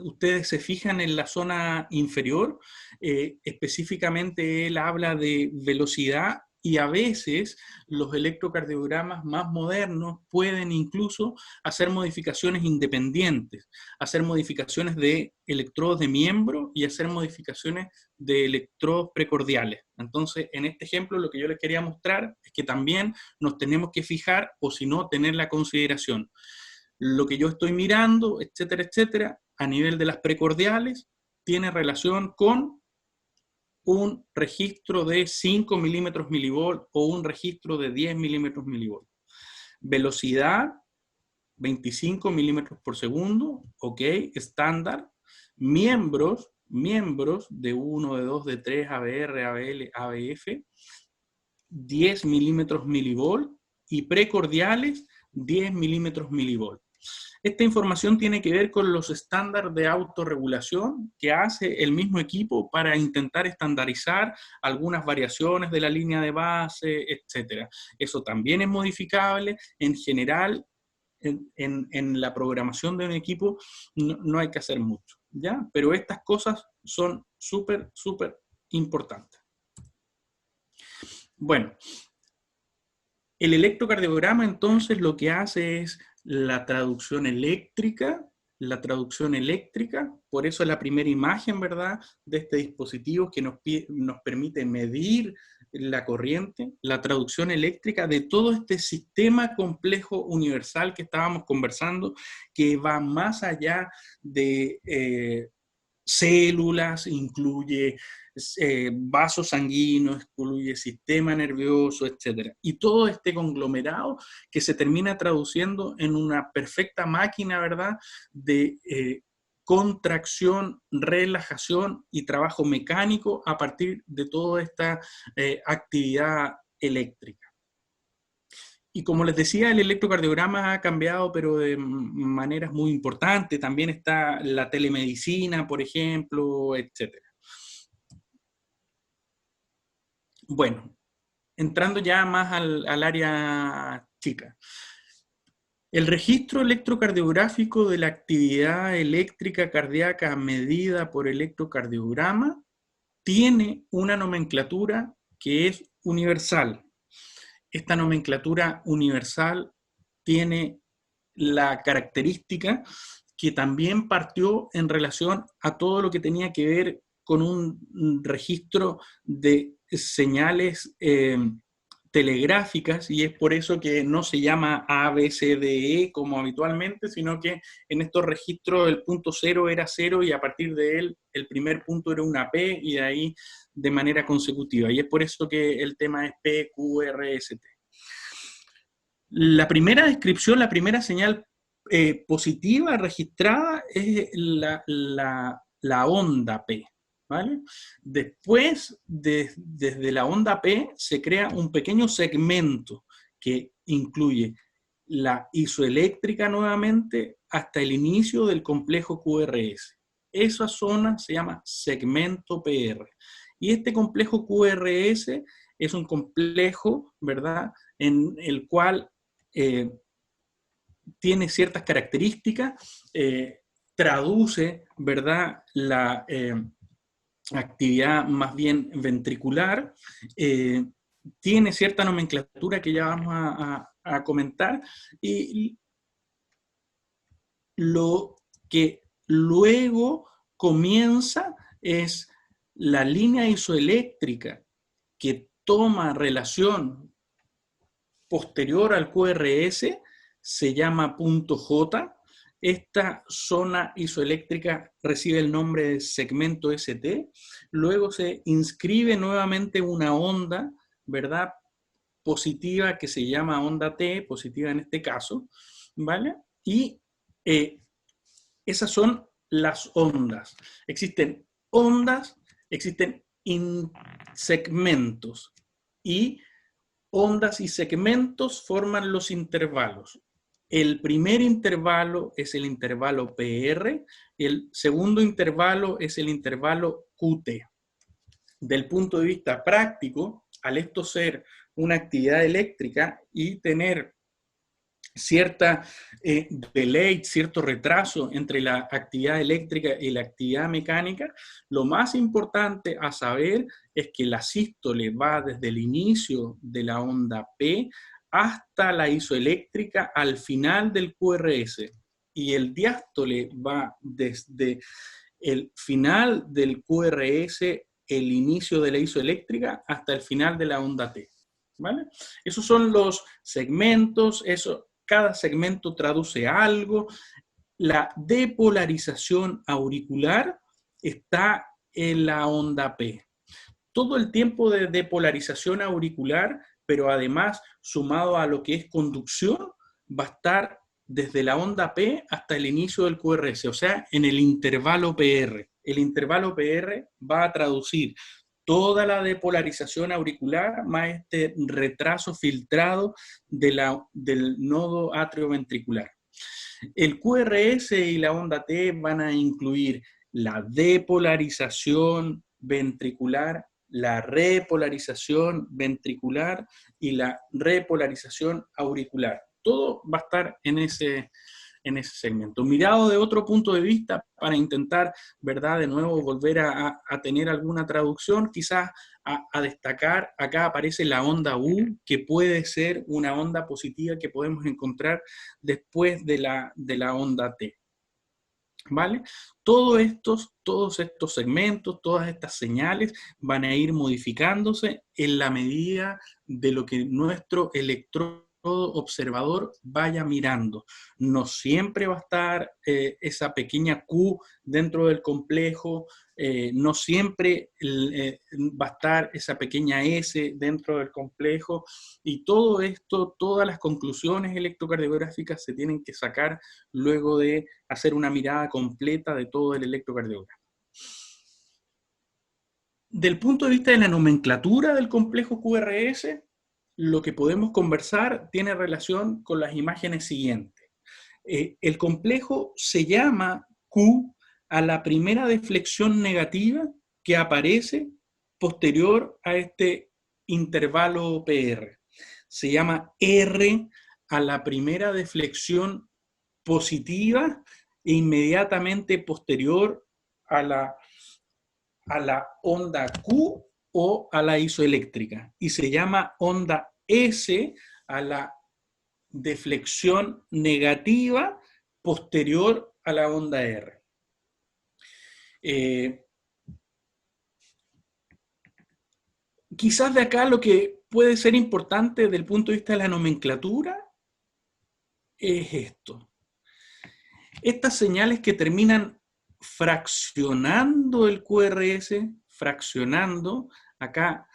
Ustedes se fijan en la zona inferior, específicamente él habla de velocidad. Y a veces los electrocardiogramas más modernos pueden incluso hacer modificaciones independientes, hacer modificaciones de electrodos de miembro y hacer modificaciones de electrodos precordiales. Entonces, en este ejemplo, lo que yo les quería mostrar es que también nos tenemos que fijar, o si no, tener la consideración. Lo que yo estoy mirando, etcétera, etcétera, a nivel de las precordiales, tiene relación con un registro de 5 milímetros milivolt o un registro de 10 milímetros milivolt. Velocidad, 25 milímetros por segundo, ok, estándar. Miembros de 1, de 2, de 3, ABR, ABL, ABF, 10 milímetros milivolt y precordiales, 10 milímetros milivolt. Esta información tiene que ver con los estándares de autorregulación que hace el mismo equipo para intentar estandarizar algunas variaciones de la línea de base, etc. Eso también es modificable. En general, en la programación de un equipo no hay que hacer mucho, ¿ya? Pero estas cosas son súper importante. Bueno, el electrocardiograma entonces lo que hace es la traducción eléctrica, por eso la primera imagen, ¿verdad?, de este dispositivo que nos permite medir la corriente, la traducción eléctrica de todo este sistema complejo universal que estábamos conversando, que va más allá de células, incluye vasos sanguíneos, incluye sistema nervioso, etc. Y todo este conglomerado que se termina traduciendo en una perfecta máquina, ¿verdad?, de contracción, relajación y trabajo mecánico a partir de toda esta actividad eléctrica. Y como les decía, el electrocardiograma ha cambiado, pero de maneras muy importantes. También está la telemedicina, por ejemplo, etc. Bueno, entrando ya más al área chica. El registro electrocardiográfico de la actividad eléctrica cardíaca medida por electrocardiograma tiene una nomenclatura que es universal. Esta nomenclatura universal tiene la característica que también partió en relación a todo lo que tenía que ver con un registro de señales telegráficas, y es por eso que no se llama A, B, C, D, E como habitualmente, sino que en estos registros el punto 0 era 0 y a partir de él el primer punto era una P y de ahí de manera consecutiva. Y es por eso que el tema es P, Q, R, S, T. La primera descripción, la primera señal positiva registrada es la onda P, ¿vale? Después, desde la onda P, se crea un pequeño segmento que incluye la isoeléctrica nuevamente hasta el inicio del complejo QRS. Esa zona se llama segmento PR. Y este complejo QRS es un complejo, ¿verdad?, en el cual tiene ciertas características, traduce, ¿verdad?, la actividad más bien ventricular, tiene cierta nomenclatura que ya vamos a comentar, y lo que luego comienza es la línea isoeléctrica que toma relación posterior al QRS, se llama punto J. Esta zona isoeléctrica recibe el nombre de segmento ST. Luego se inscribe nuevamente una onda, ¿verdad?, positiva, que se llama onda T, positiva en este caso, ¿vale? Y esas son las ondas. Existen ondas, existen segmentos, y ondas y segmentos forman los intervalos. El primer intervalo es el intervalo PR, el segundo intervalo es el intervalo QT. Del punto de vista práctico, al esto ser una actividad eléctrica y tener cierta delay, cierto retraso entre la actividad eléctrica y la actividad mecánica, lo más importante a saber es que la sístole va desde el inicio de la onda P hasta la isoeléctrica al final del QRS, y el diástole va desde el final del QRS, el inicio de la isoeléctrica, hasta el final de la onda T, ¿vale? Esos son los segmentos, cada segmento traduce algo. La depolarización auricular está en la onda P. Todo el tiempo de depolarización auricular, pero además sumado a lo que es conducción, va a estar desde la onda P hasta el inicio del QRS, o sea, en el intervalo PR. El intervalo PR va a traducir toda la depolarización auricular más este retraso filtrado del nodo atrioventricular. El QRS y la onda T van a incluir la depolarización ventricular, la repolarización ventricular y la repolarización auricular. Todo va a estar en en ese segmento. Mirado de otro punto de vista, para intentar, ¿verdad?, de nuevo volver a tener alguna traducción, quizás a destacar, acá aparece la onda U, que puede ser una onda positiva que podemos encontrar después de la onda T. ¿Vale? Todos estos segmentos, todas estas señales van a ir modificándose en la medida de lo que nuestro electrodo observador vaya mirando. No siempre va a estar esa pequeña Q dentro del complejo, no siempre va a estar esa pequeña S dentro del complejo, y todo esto, todas las conclusiones electrocardiográficas se tienen que sacar luego de hacer una mirada completa de todo el electrocardiograma. Del punto de vista de la nomenclatura del complejo QRS, lo que podemos conversar tiene relación con las imágenes siguientes. El complejo se llama Q a la primera deflexión negativa que aparece posterior a este intervalo PR. Se llama R a la primera deflexión positiva e inmediatamente posterior a la onda Q o a la isoeléctrica, y se llama onda S a la deflexión negativa posterior a la onda R. Quizás de acá lo que puede ser importante desde el punto de vista de la nomenclatura es esto. Estas señales que terminan fraccionando el QRS, fraccionando, acá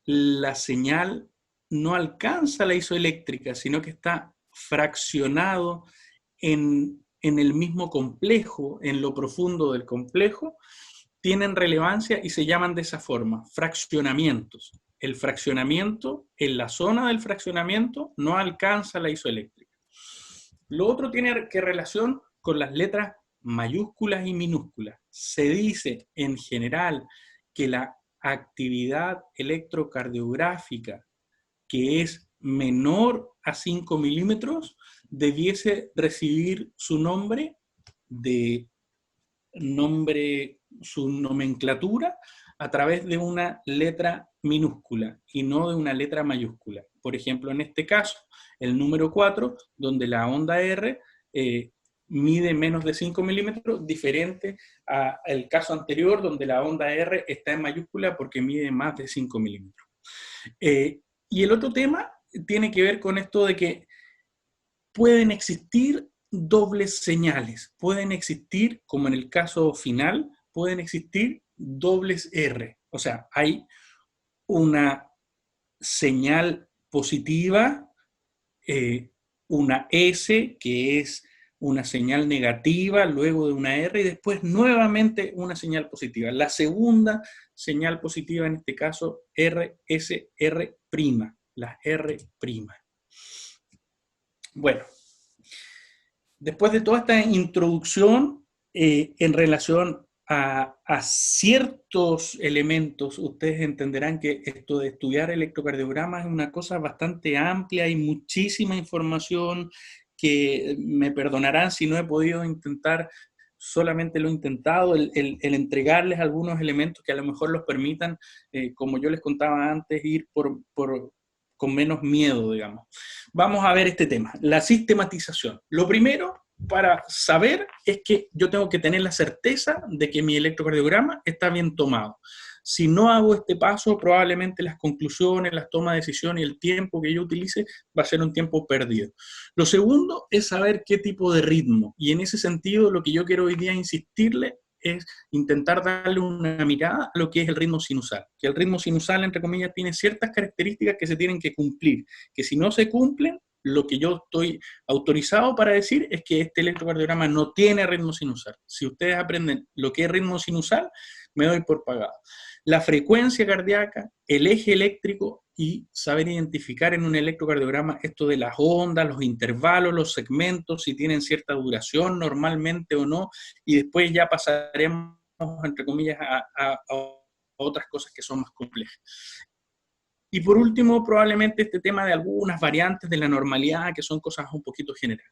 la señal no alcanza la isoeléctrica, sino que está fraccionado en el mismo complejo, en lo profundo del complejo, tienen relevancia y se llaman de esa forma, fraccionamientos. El fraccionamiento, en la zona del fraccionamiento, no alcanza la isoeléctrica. Lo otro tiene que relación con las letras mayúsculas y minúsculas. Se dice en general que la actividad electrocardiográfica que es menor a 5 milímetros debiese recibir su nombre, su nomenclatura a través de una letra minúscula y no de una letra mayúscula. Por ejemplo, en este caso, el número 4, donde la onda R mide menos de 5 milímetros, diferente al caso anterior, donde la onda R está en mayúscula porque mide más de 5 milímetros. Y el otro tema tiene que ver con esto de que pueden existir dobles señales, pueden existir, como en el caso final, pueden existir dobles R. O sea, hay una señal positiva, una S que es una señ'al negativa, luego de una R y después nuevamente una señal positiva. La segunda señal positiva en este caso, RSR', la R'. Bueno, después de toda esta introducción en relación a ciertos elementos, ustedes entenderán que esto de estudiar electrocardiograma es una cosa bastante amplia, hay muchísima información que me perdonarán si no he podido intentar, solamente lo he intentado, el entregarles algunos elementos que a lo mejor los permitan, como yo les contaba antes, ir con menos miedo, digamos. Vamos a ver este tema, la sistematización. Lo primero para saber es que yo tengo que tener la certeza de que mi electrocardiograma está bien tomado. Si no hago este paso, probablemente las conclusiones, las tomas de decisión y el tiempo que yo utilice va a ser un tiempo perdido. Lo segundo es saber qué tipo de ritmo, y en ese sentido lo que yo quiero hoy día insistirle es intentar darle una mirada a lo que es el ritmo sinusal. Que el ritmo sinusal, entre comillas, tiene ciertas características que se tienen que cumplir, que si no se cumplen, lo que yo estoy autorizado para decir es que este electrocardiograma no tiene ritmo sinusal. Si ustedes aprenden lo que es ritmo sinusal, me doy por pagado. La frecuencia cardíaca, el eje eléctrico y saber identificar en un electrocardiograma esto de las ondas, los intervalos, los segmentos, si tienen cierta duración normalmente o no, y después ya pasaremos, entre comillas, a otras cosas que son más complejas. Y por último, probablemente este tema de algunas variantes de la normalidad, que son cosas un poquito generales.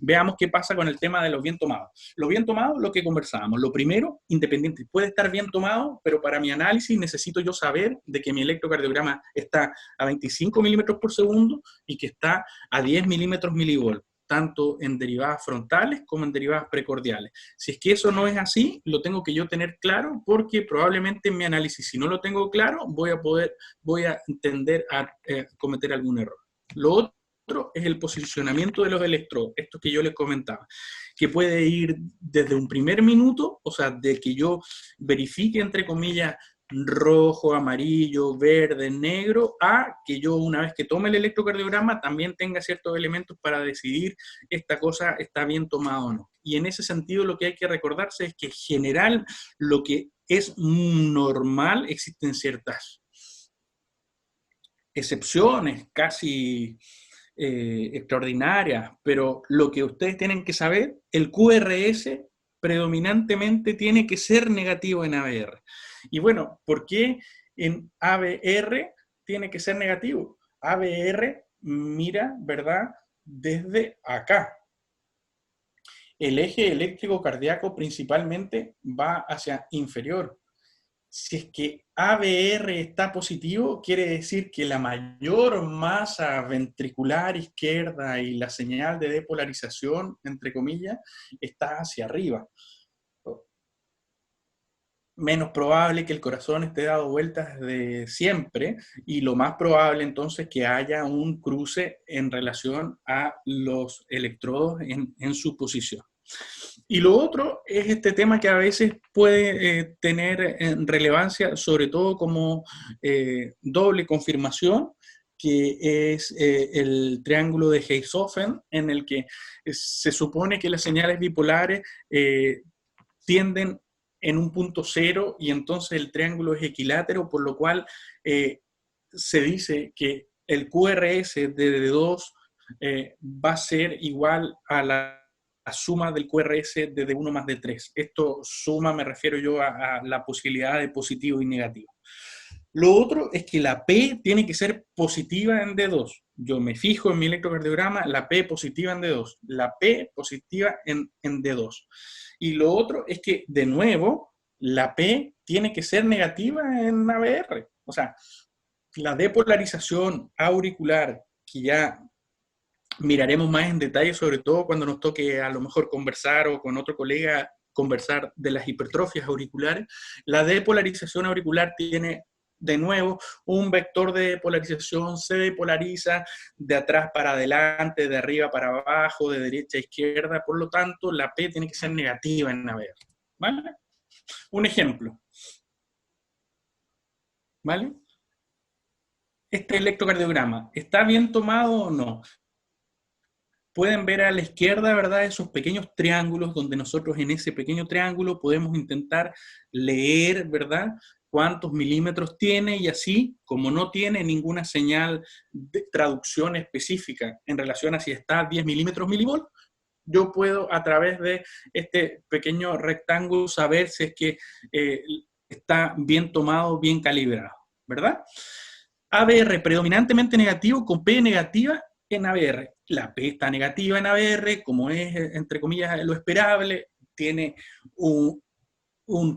Veamos qué pasa con el tema de los bien tomados. Los bien tomados, lo que conversábamos. Lo primero, independiente, puede estar bien tomado, pero para mi análisis necesito yo saber de que mi electrocardiograma está a 25 milímetros por segundo y que está a 10 milímetros milivolt, tanto en derivadas frontales como en derivadas precordiales. Si es que eso no es así, lo tengo que yo tener claro, porque probablemente en mi análisis, si no lo tengo claro, voy a tender a cometer algún error. Lo otro es el posicionamiento de los electrodos, esto que yo les comentaba, que puede ir desde un primer minuto, o sea, de que yo verifique, entre comillas, rojo, amarillo, verde, negro, a que yo una vez que tome el electrocardiograma también tenga ciertos elementos para decidir esta cosa está bien tomada o no. Y en ese sentido lo que hay que recordarse es que en general lo que es normal, existen ciertas excepciones casi extraordinarias, pero lo que ustedes tienen que saber, el QRS predominantemente tiene que ser negativo en ABR. Y bueno, ¿por qué en ABR tiene que ser negativo? ABR mira, ¿verdad?, desde acá. El eje eléctrico cardíaco principalmente va hacia inferior. Si es que ABR está positivo, quiere decir que la mayor masa ventricular izquierda y la señal de depolarización, entre comillas, está hacia arriba. Menos probable que el corazón esté dado vueltas de siempre, y lo más probable entonces que haya un cruce en relación a los electrodos en su posición. Y lo otro es este tema que a veces puede tener relevancia, sobre todo como doble confirmación, que es el triángulo de Heisofen, en el que se supone que las señales bipolares tienden en un punto cero, y entonces el triángulo es equilátero, por lo cual se dice que el QRS de D2 va a ser igual a la suma del QRS de D1 más D3. Esto suma, me refiero yo a la posibilidad de positivo y negativo. Lo otro es que la P tiene que ser positiva en D2. Yo me fijo en mi electrocardiograma, la P positiva en D2, la P positiva en D2. Y lo otro es que, de nuevo, la P tiene que ser negativa en ABR. O sea, la depolarización auricular, que ya miraremos más en detalle, sobre todo cuando nos toque a lo mejor conversar o con otro colega conversar de las hipertrofias auriculares, la depolarización auricular tiene, de nuevo, un vector de polarización, se depolariza de atrás para adelante, de arriba para abajo, de derecha a izquierda, por lo tanto, la P tiene que ser negativa en ABR, ¿vale? Un ejemplo, ¿vale? Este electrocardiograma, ¿está bien tomado o no? Pueden ver a la izquierda, ¿verdad?, esos pequeños triángulos, donde nosotros en ese pequeño triángulo podemos intentar leer, ¿verdad?, cuántos milímetros tiene, y así, como no tiene ninguna señal de traducción específica en relación a si está a 10 milímetros milivolt, yo puedo a través de este pequeño rectángulo saber si es que está bien tomado, bien calibrado, ¿verdad? ABR predominantemente negativo con P negativa en ABR. La P está negativa en ABR, como es, entre comillas, lo esperable, tiene un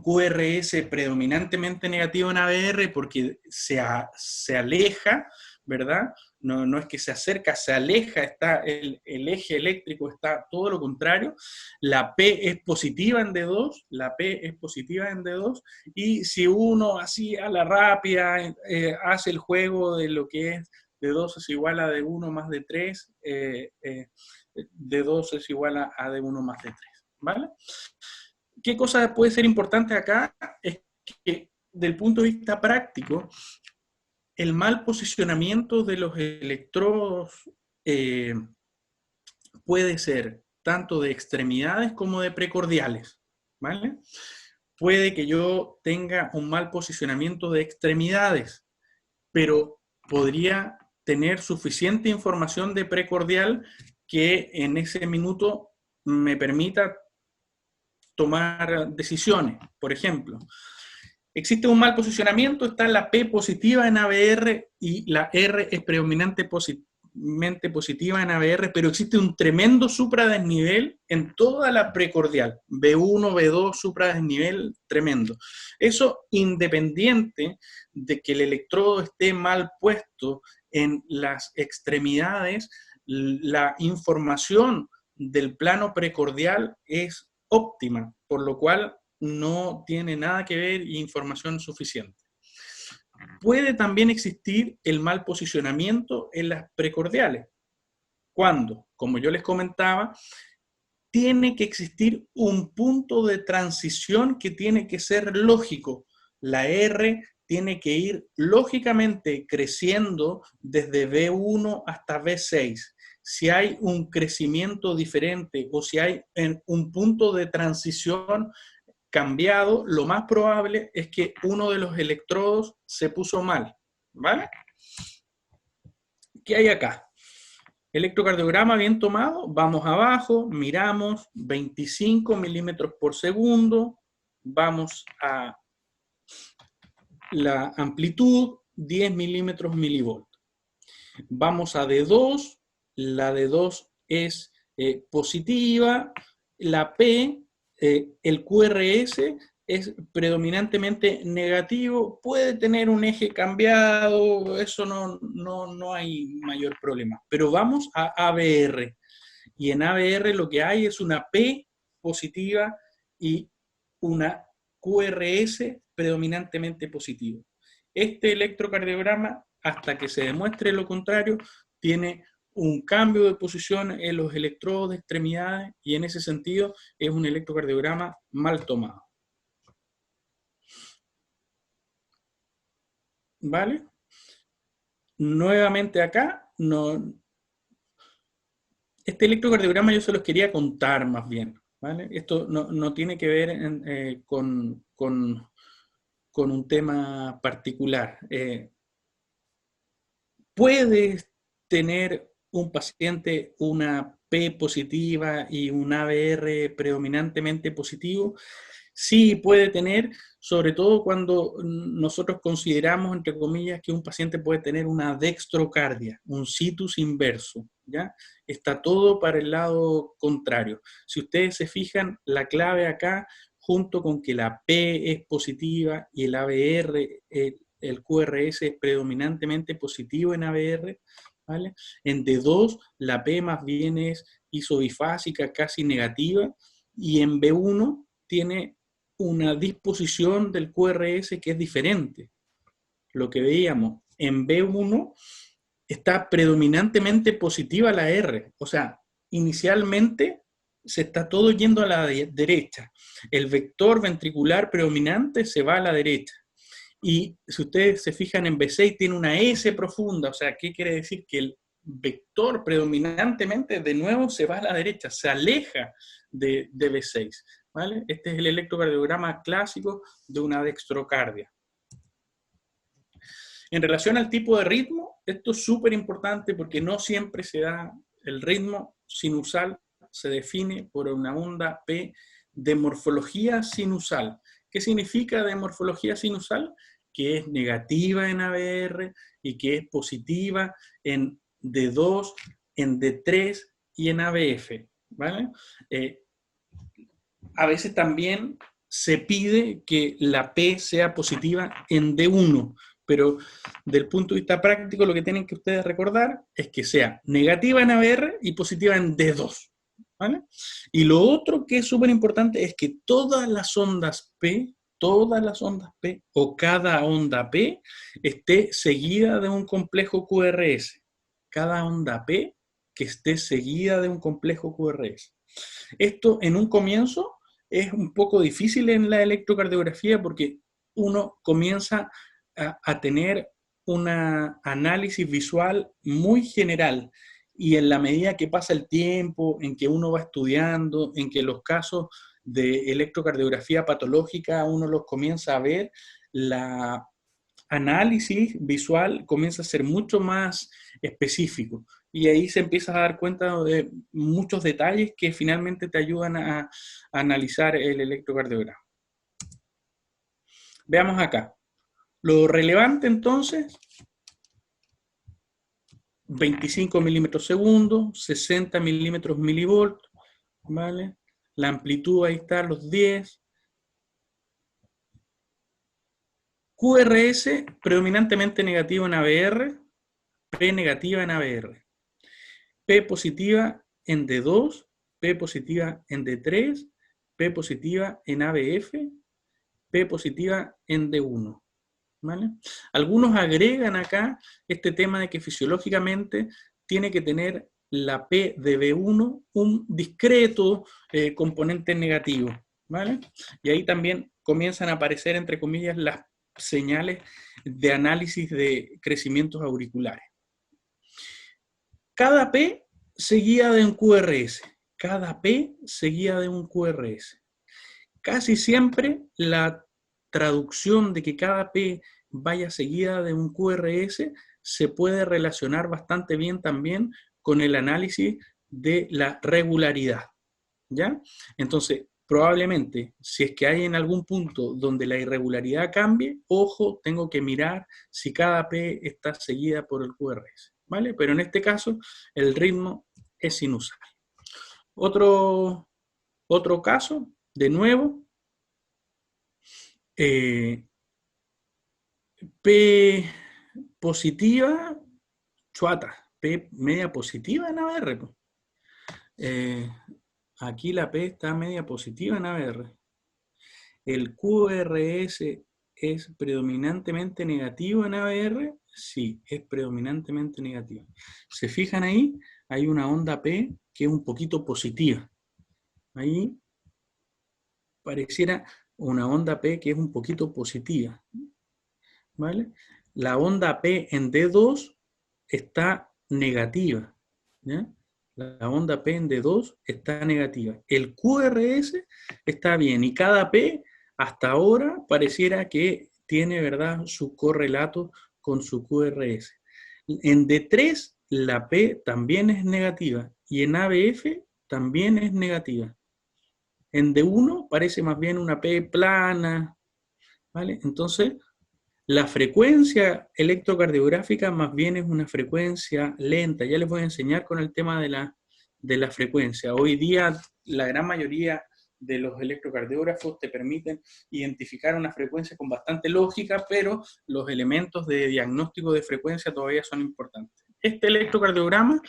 QRS predominantemente negativo en ABR porque se aleja, ¿verdad? No es que se acerca, se aleja, está el eje eléctrico está todo lo contrario. La P es positiva en D2, la P es positiva en D2, y si uno así a la rápida hace el juego de lo que es D2 es igual a D1 más D3, D2 es igual a D1 más D3, ¿vale? ¿Qué cosa puede ser importante acá? Es que, del punto de vista práctico, el mal posicionamiento de los electrodos puede ser tanto de extremidades como de precordiales, ¿vale? Puede que yo tenga un mal posicionamiento de extremidades, pero podría tener suficiente información de precordial que en ese minuto me permita tomar decisiones. Por ejemplo, existe un mal posicionamiento, está la P positiva en ABR y la R es predominantemente positiva en ABR, pero existe un tremendo supradesnivel en toda la precordial, B1, B2, supradesnivel tremendo. Eso independiente de que el electrodo esté mal puesto en las extremidades, la información del plano precordial es óptima, por lo cual no tiene nada que ver y información suficiente. Puede también existir el mal posicionamiento en las precordiales. Cuando, como yo les comentaba, tiene que existir un punto de transición que tiene que ser lógico. La R tiene que ir lógicamente creciendo desde B1 hasta B6. Si hay un crecimiento diferente o si hay un punto de transición cambiado, lo más probable es que uno de los electrodos se puso mal, ¿vale? ¿Qué hay acá? Electrocardiograma bien tomado, vamos abajo, miramos 25 milímetros por segundo, vamos a la amplitud 10 milímetros milivolt. Vamos a D2, la D2 es positiva, la P, el QRS es predominantemente negativo, puede tener un eje cambiado, eso no hay mayor problema. Pero vamos a ABR, y en ABR lo que hay es una P positiva y una QRS predominantemente positivo. Este electrocardiograma, hasta que se demuestre lo contrario, tiene un cambio de posición en los electrodos de extremidades y en ese sentido es un electrocardiograma mal tomado. ¿Vale? Nuevamente acá, este electrocardiograma yo se los quería contar más bien, ¿vale? Esto no tiene que ver con un tema particular. ¿Puede tener un paciente una P positiva y un ABR predominantemente positivo? Sí, puede tener, sobre todo cuando nosotros consideramos, entre comillas, que un paciente puede tener una dextrocardia, un situs inverso, ¿ya? Está todo para el lado contrario. Si ustedes se fijan, la clave acá, junto con que la P es positiva y el ABR, el QRS es predominantemente positivo en ABR, ¿vale? En D2, la P más bien es isobifásica, casi negativa, y en B1 tiene una disposición del QRS que es diferente. Lo que veíamos en B1 está predominantemente positiva la R, o sea, inicialmente se está todo yendo a la derecha. El vector ventricular predominante se va a la derecha. Y si ustedes se fijan en B6 tiene una S profunda, o sea, ¿qué quiere decir? Que el vector predominantemente de nuevo se va a la derecha, se aleja de B6. ¿Vale? Este es el electrocardiograma clásico de una dextrocardia. En relación al tipo de ritmo, esto es súper importante porque no siempre se da el ritmo sinusal, se define por una onda P de morfología sinusal. ¿Qué significa de morfología sinusal? Que es negativa en ABR y que es positiva en D2, en D3 y en ABF. ¿Vale? A veces también se pide que la P sea positiva en D1, pero del punto de vista práctico lo que tienen que ustedes recordar es que sea negativa en ABR y positiva en D2. ¿Vale? Y lo otro que es súper importante es que todas las ondas P o cada onda P esté seguida de un complejo QRS. Cada onda P que esté seguida de un complejo QRS. Esto en un comienzo es un poco difícil en la electrocardiografía porque uno comienza a tener un análisis visual muy general y en la medida que pasa el tiempo, en que uno va estudiando, en que los casos de electrocardiografía patológica uno los comienza a ver, la análisis visual comienza a ser mucho más específico y ahí se empieza a dar cuenta de muchos detalles que finalmente te ayudan a analizar el electrocardiograma. Veamos acá. Lo relevante entonces, 25 milímetros segundo, 60 milímetros milivolt, ¿vale? La amplitud ahí está, los 10. QRS predominantemente negativo en ABR, P negativa en ABR. P positiva en D2, P positiva en D3, P positiva en ABF, P positiva en D1. ¿Vale? Algunos agregan acá este tema de que fisiológicamente tiene que tener la P de B1 un discreto componente negativo, ¿vale? Y ahí también comienzan a aparecer, entre comillas, las señales de análisis de crecimientos auriculares. Cada P seguida de un QRS, cada P seguida de un QRS. Casi siempre la traducción de que cada P vaya seguida de un QRS se puede relacionar bastante bien también con el análisis de la regularidad, ¿ya? Entonces, probablemente, si es que hay en algún punto donde la irregularidad cambie, ojo, tengo que mirar si cada P está seguida por el QRS, ¿vale? Pero en este caso, el ritmo es sinusal. Otro caso, de nuevo, P positiva, chuata, P media positiva en ABR. Aquí la P está media positiva en ABR. ¿El QRS es predominantemente negativo en ABR? Sí, es predominantemente negativo. ¿Se fijan ahí? Hay una onda P que es un poquito positiva. Ahí pareciera una onda P que es un poquito positiva, ¿vale? La onda P en D2 está negativa, ¿ya? La onda P en D2 está negativa. El QRS está bien y cada P hasta ahora pareciera que tiene, ¿verdad?, su correlato con su QRS. En D3 la P también es negativa y en ABF también es negativa. En D1 parece más bien una P plana, ¿vale? Entonces, la frecuencia electrocardiográfica más bien es una frecuencia lenta. Ya les voy a enseñar con el tema de la frecuencia. Hoy día la gran mayoría de los electrocardiógrafos te permiten identificar una frecuencia con bastante lógica, pero los elementos de diagnóstico de frecuencia todavía son importantes. Este electrocardiograma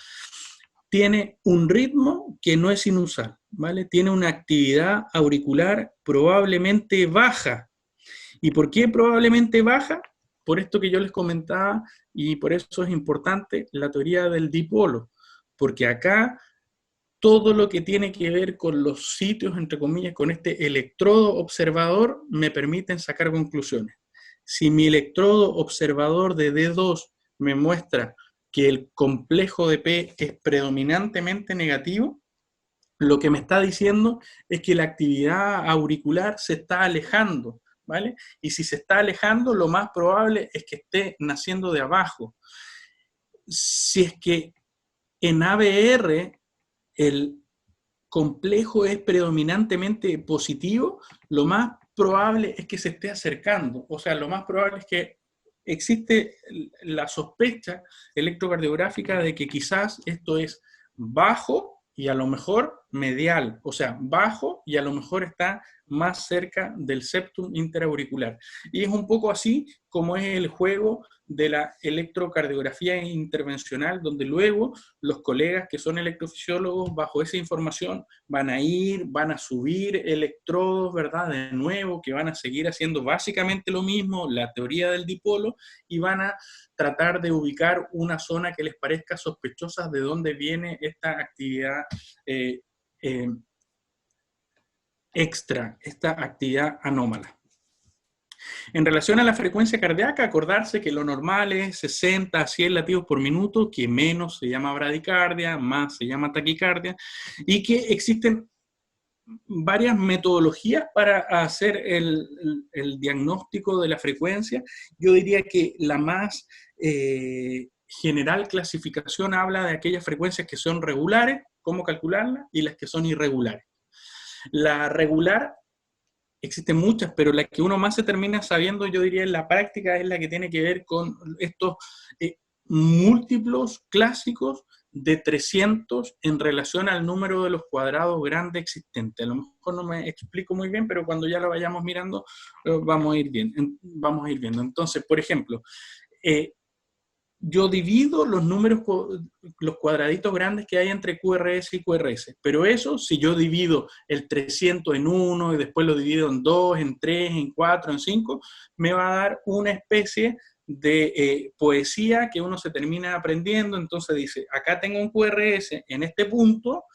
tiene un ritmo que no es sinusal, ¿vale? Tiene una actividad auricular probablemente baja. ¿Y por qué probablemente baja? Por esto que yo les comentaba, y por eso es importante la teoría del dipolo, porque acá todo lo que tiene que ver con los sitios, entre comillas, con este electrodo observador, me permiten sacar conclusiones. Si mi electrodo observador de D2 me muestra que el complejo de P es predominantemente negativo, lo que me está diciendo es que la actividad auricular se está alejando, ¿vale? Y si se está alejando, lo más probable es que esté naciendo de abajo. Si es que en ABR el complejo es predominantemente positivo, lo más probable es que se esté acercando. O sea, lo más probable es que existe la sospecha electrocardiográfica de que quizás esto es bajo y a lo mejor medial, o sea, bajo y a lo mejor está más cerca del septum interauricular. Y es un poco así como es el juego de la electrocardiografía intervencional, donde luego los colegas que son electrofisiólogos, bajo esa información, van a subir electrodos, ¿verdad? De nuevo, que van a seguir haciendo básicamente lo mismo, la teoría del dipolo, y van a tratar de ubicar una zona que les parezca sospechosa de dónde viene esta actividad extra, esta actividad anómala. En relación a la frecuencia cardíaca, acordarse que lo normal es 60 a 100 latidos por minuto, que menos se llama bradicardia, más se llama taquicardia, y que existen varias metodologías para hacer el diagnóstico de la frecuencia. Yo diría que la más general clasificación habla de aquellas frecuencias que son regulares, cómo calcularlas, y las que son irregulares. La regular existen muchas, pero la que uno más se termina sabiendo, yo diría, en la práctica es la que tiene que ver con estos múltiplos clásicos de 300 en relación al número de los cuadrados grandes existentes. A lo mejor no me explico muy bien, pero cuando ya lo vayamos mirando, vamos a ir viendo. Entonces, por ejemplo, yo divido los números, los cuadraditos grandes que hay entre QRS y QRS, pero eso, si yo divido el 300 en 1 y después lo divido en 2, en 3, en 4, en 5, me va a dar una especie de poesía que uno se termina aprendiendo. Entonces dice, acá tengo un QRS en este punto,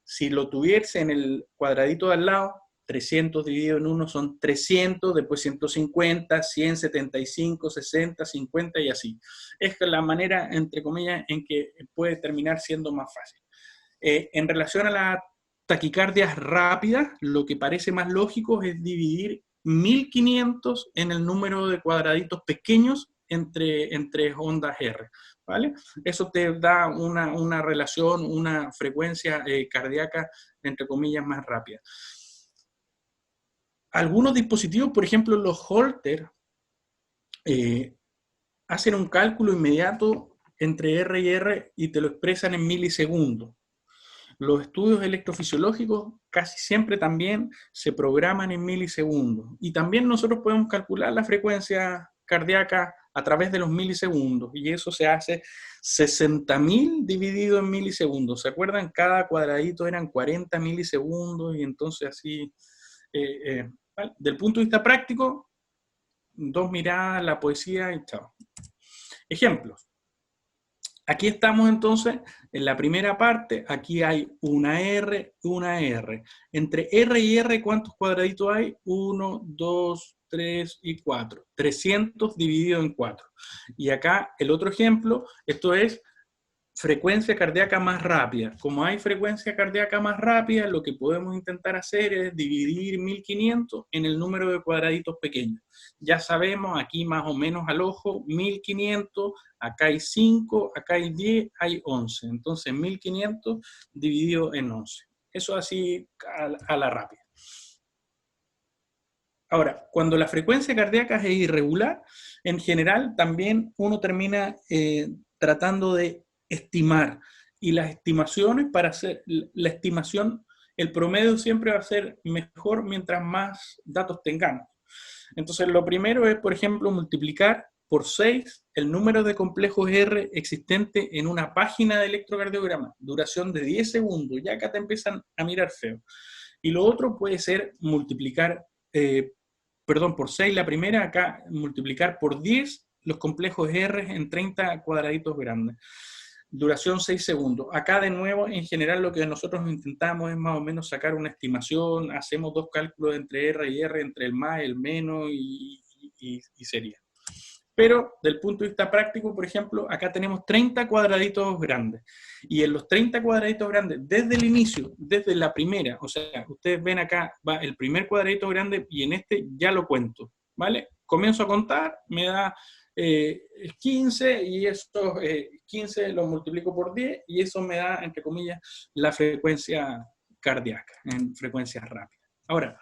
si lo tuviese en el cuadradito de al lado, 300 dividido en 1 son 300, después 150, 100, 75, 60, 50 y así. Es la manera, entre comillas, en que puede terminar siendo más fácil. En relación a las taquicardias rápidas, lo que parece más lógico es dividir 1500 en el número de cuadraditos pequeños entre ondas R, ¿vale? Eso te da una relación, una frecuencia cardíaca, entre comillas, más rápida. Algunos dispositivos, por ejemplo los Holter, hacen un cálculo inmediato entre R y R y te lo expresan en milisegundos. Los estudios electrofisiológicos casi siempre también se programan en milisegundos. Y también nosotros podemos calcular la frecuencia cardíaca a través de los milisegundos. Y eso se hace 60.000 dividido en milisegundos. ¿Se acuerdan? Cada cuadradito eran 40 milisegundos y entonces así... ¿vale? Del punto de vista práctico, 2 miradas, la poesía y chao. Ejemplos. Aquí estamos entonces en la primera parte, aquí hay una R, una R. Entre R y R, ¿cuántos cuadraditos hay? 1, 2, 3 y 4. 300 dividido en 4. Y acá el otro ejemplo, esto es frecuencia cardíaca más rápida. Como hay frecuencia cardíaca más rápida, lo que podemos intentar hacer es dividir 1500 en el número de cuadraditos pequeños. Ya sabemos, aquí más o menos al ojo, 1500, acá hay 5, acá hay 10, hay 11. Entonces 1500 dividido en 11. Eso así a la rápida. Ahora, cuando la frecuencia cardíaca es irregular, en general también uno termina tratando de estimar, y las estimaciones, para hacer la estimación, el promedio siempre va a ser mejor mientras más datos tengamos. Entonces lo primero es, por ejemplo, multiplicar por 6 el número de complejos R existente en una página de electrocardiograma, duración de 10 segundos, ya acá te empiezan a mirar feo. Y lo otro puede ser multiplicar, por 6 la primera, acá multiplicar por 10 los complejos R en 30 cuadraditos grandes. Duración 6 segundos. Acá de nuevo, en general, lo que nosotros intentamos es más o menos sacar una estimación, hacemos 2 cálculos entre R y R, entre el más, el menos y sería. Pero del punto de vista práctico, por ejemplo, acá tenemos 30 cuadraditos grandes. Y en los 30 cuadraditos grandes, desde el inicio, desde la primera, o sea, ustedes ven acá, va el primer cuadradito grande y en este ya lo cuento, ¿vale? Comienzo a contar, me da 15 y esos 15 los multiplico por 10 y eso me da, entre comillas, la frecuencia cardíaca en frecuencia rápida. Ahora,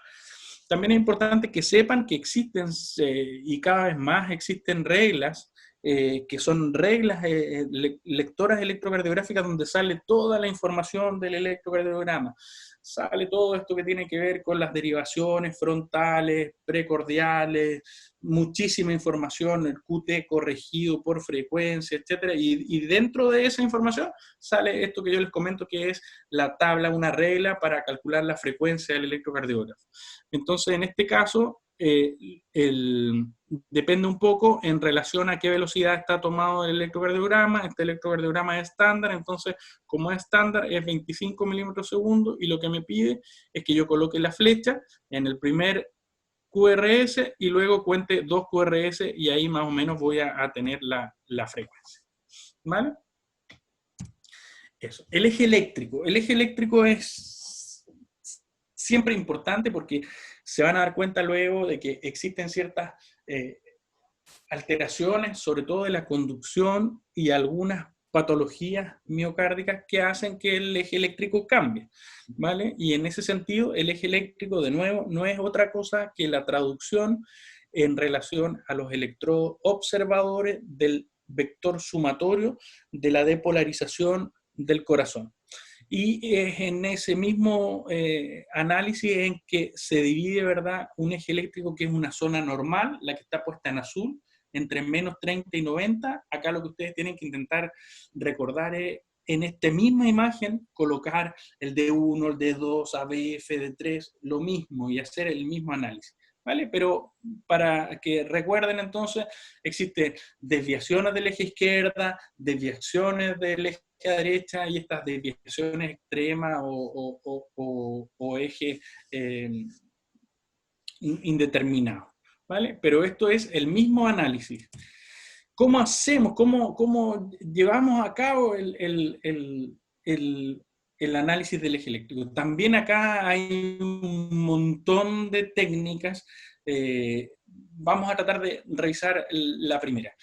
también es importante que sepan que existen y cada vez más existen reglas que son reglas lectoras electrocardiográficas donde sale toda la información del electrocardiograma. Sale todo esto que tiene que ver con las derivaciones frontales, precordiales, muchísima información, el QT corregido por frecuencia, etc. Y dentro de esa información sale esto que yo les comento, que es la tabla, una regla para calcular la frecuencia del electrocardiógrafo. Entonces, en este caso, depende un poco en relación a qué velocidad está tomado el electrocardiograma. Este electrocardiograma es estándar, entonces como es estándar es 25 milímetros segundo y lo que me pide es que yo coloque la flecha en el primer QRS y luego cuente 2 QRS y ahí más o menos voy a tener la frecuencia. ¿Vale? Eso. El eje eléctrico es siempre importante porque se van a dar cuenta luego de que existen ciertas alteraciones, sobre todo de la conducción y algunas patologías miocárdicas que hacen que el eje eléctrico cambie, ¿vale? Y en ese sentido, el eje eléctrico, de nuevo, no es otra cosa que la traducción en relación a los electrodos observadores del vector sumatorio de la depolarización del corazón. Y es en ese mismo análisis en que se divide, ¿verdad?, un eje eléctrico que es una zona normal, la que está puesta en azul, entre menos 30 y 90. Acá lo que ustedes tienen que intentar recordar es, en esta misma imagen, colocar el D1, el D2, ABF, D3, lo mismo, y hacer el mismo análisis, ¿vale? Pero para que recuerden entonces, existen desviaciones del eje izquierda, desviaciones del eje a derecha, y estas desviaciones extremas o ejes indeterminados, ¿vale? Pero esto es el mismo análisis. ¿Cómo hacemos? ¿Cómo llevamos a cabo el análisis del eje eléctrico? También acá hay un montón de técnicas. Vamos a tratar de revisar la primera.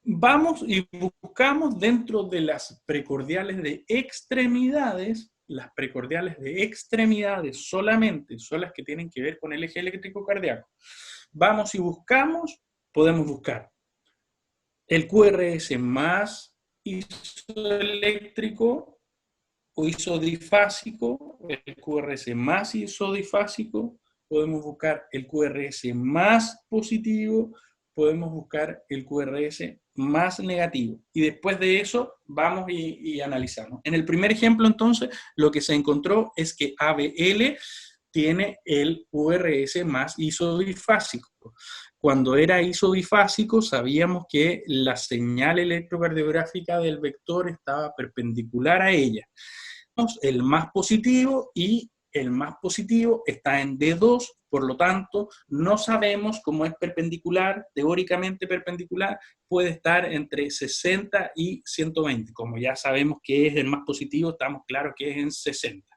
Vamos y buscamos dentro de las precordiales de extremidades, las precordiales de extremidades solamente son las que tienen que ver con el eje eléctrico cardíaco. Vamos y buscamos, podemos buscar el QRS más isoeléctrico o isodifásico, el QRS más isodifásico, podemos buscar el QRS más positivo, podemos buscar el QRS más negativo. Y después de eso vamos y analizamos. En el primer ejemplo, entonces, lo que se encontró es que ABL tiene el QRS más isodifásico. Cuando era isodifásico, sabíamos que la señal electrocardiográfica del vector estaba perpendicular a ella. El más positivo, y el más positivo está en D2, por lo tanto, no sabemos cómo es perpendicular, teóricamente perpendicular, puede estar entre 60 y 120. Como ya sabemos que es el más positivo, estamos claros que es en 60,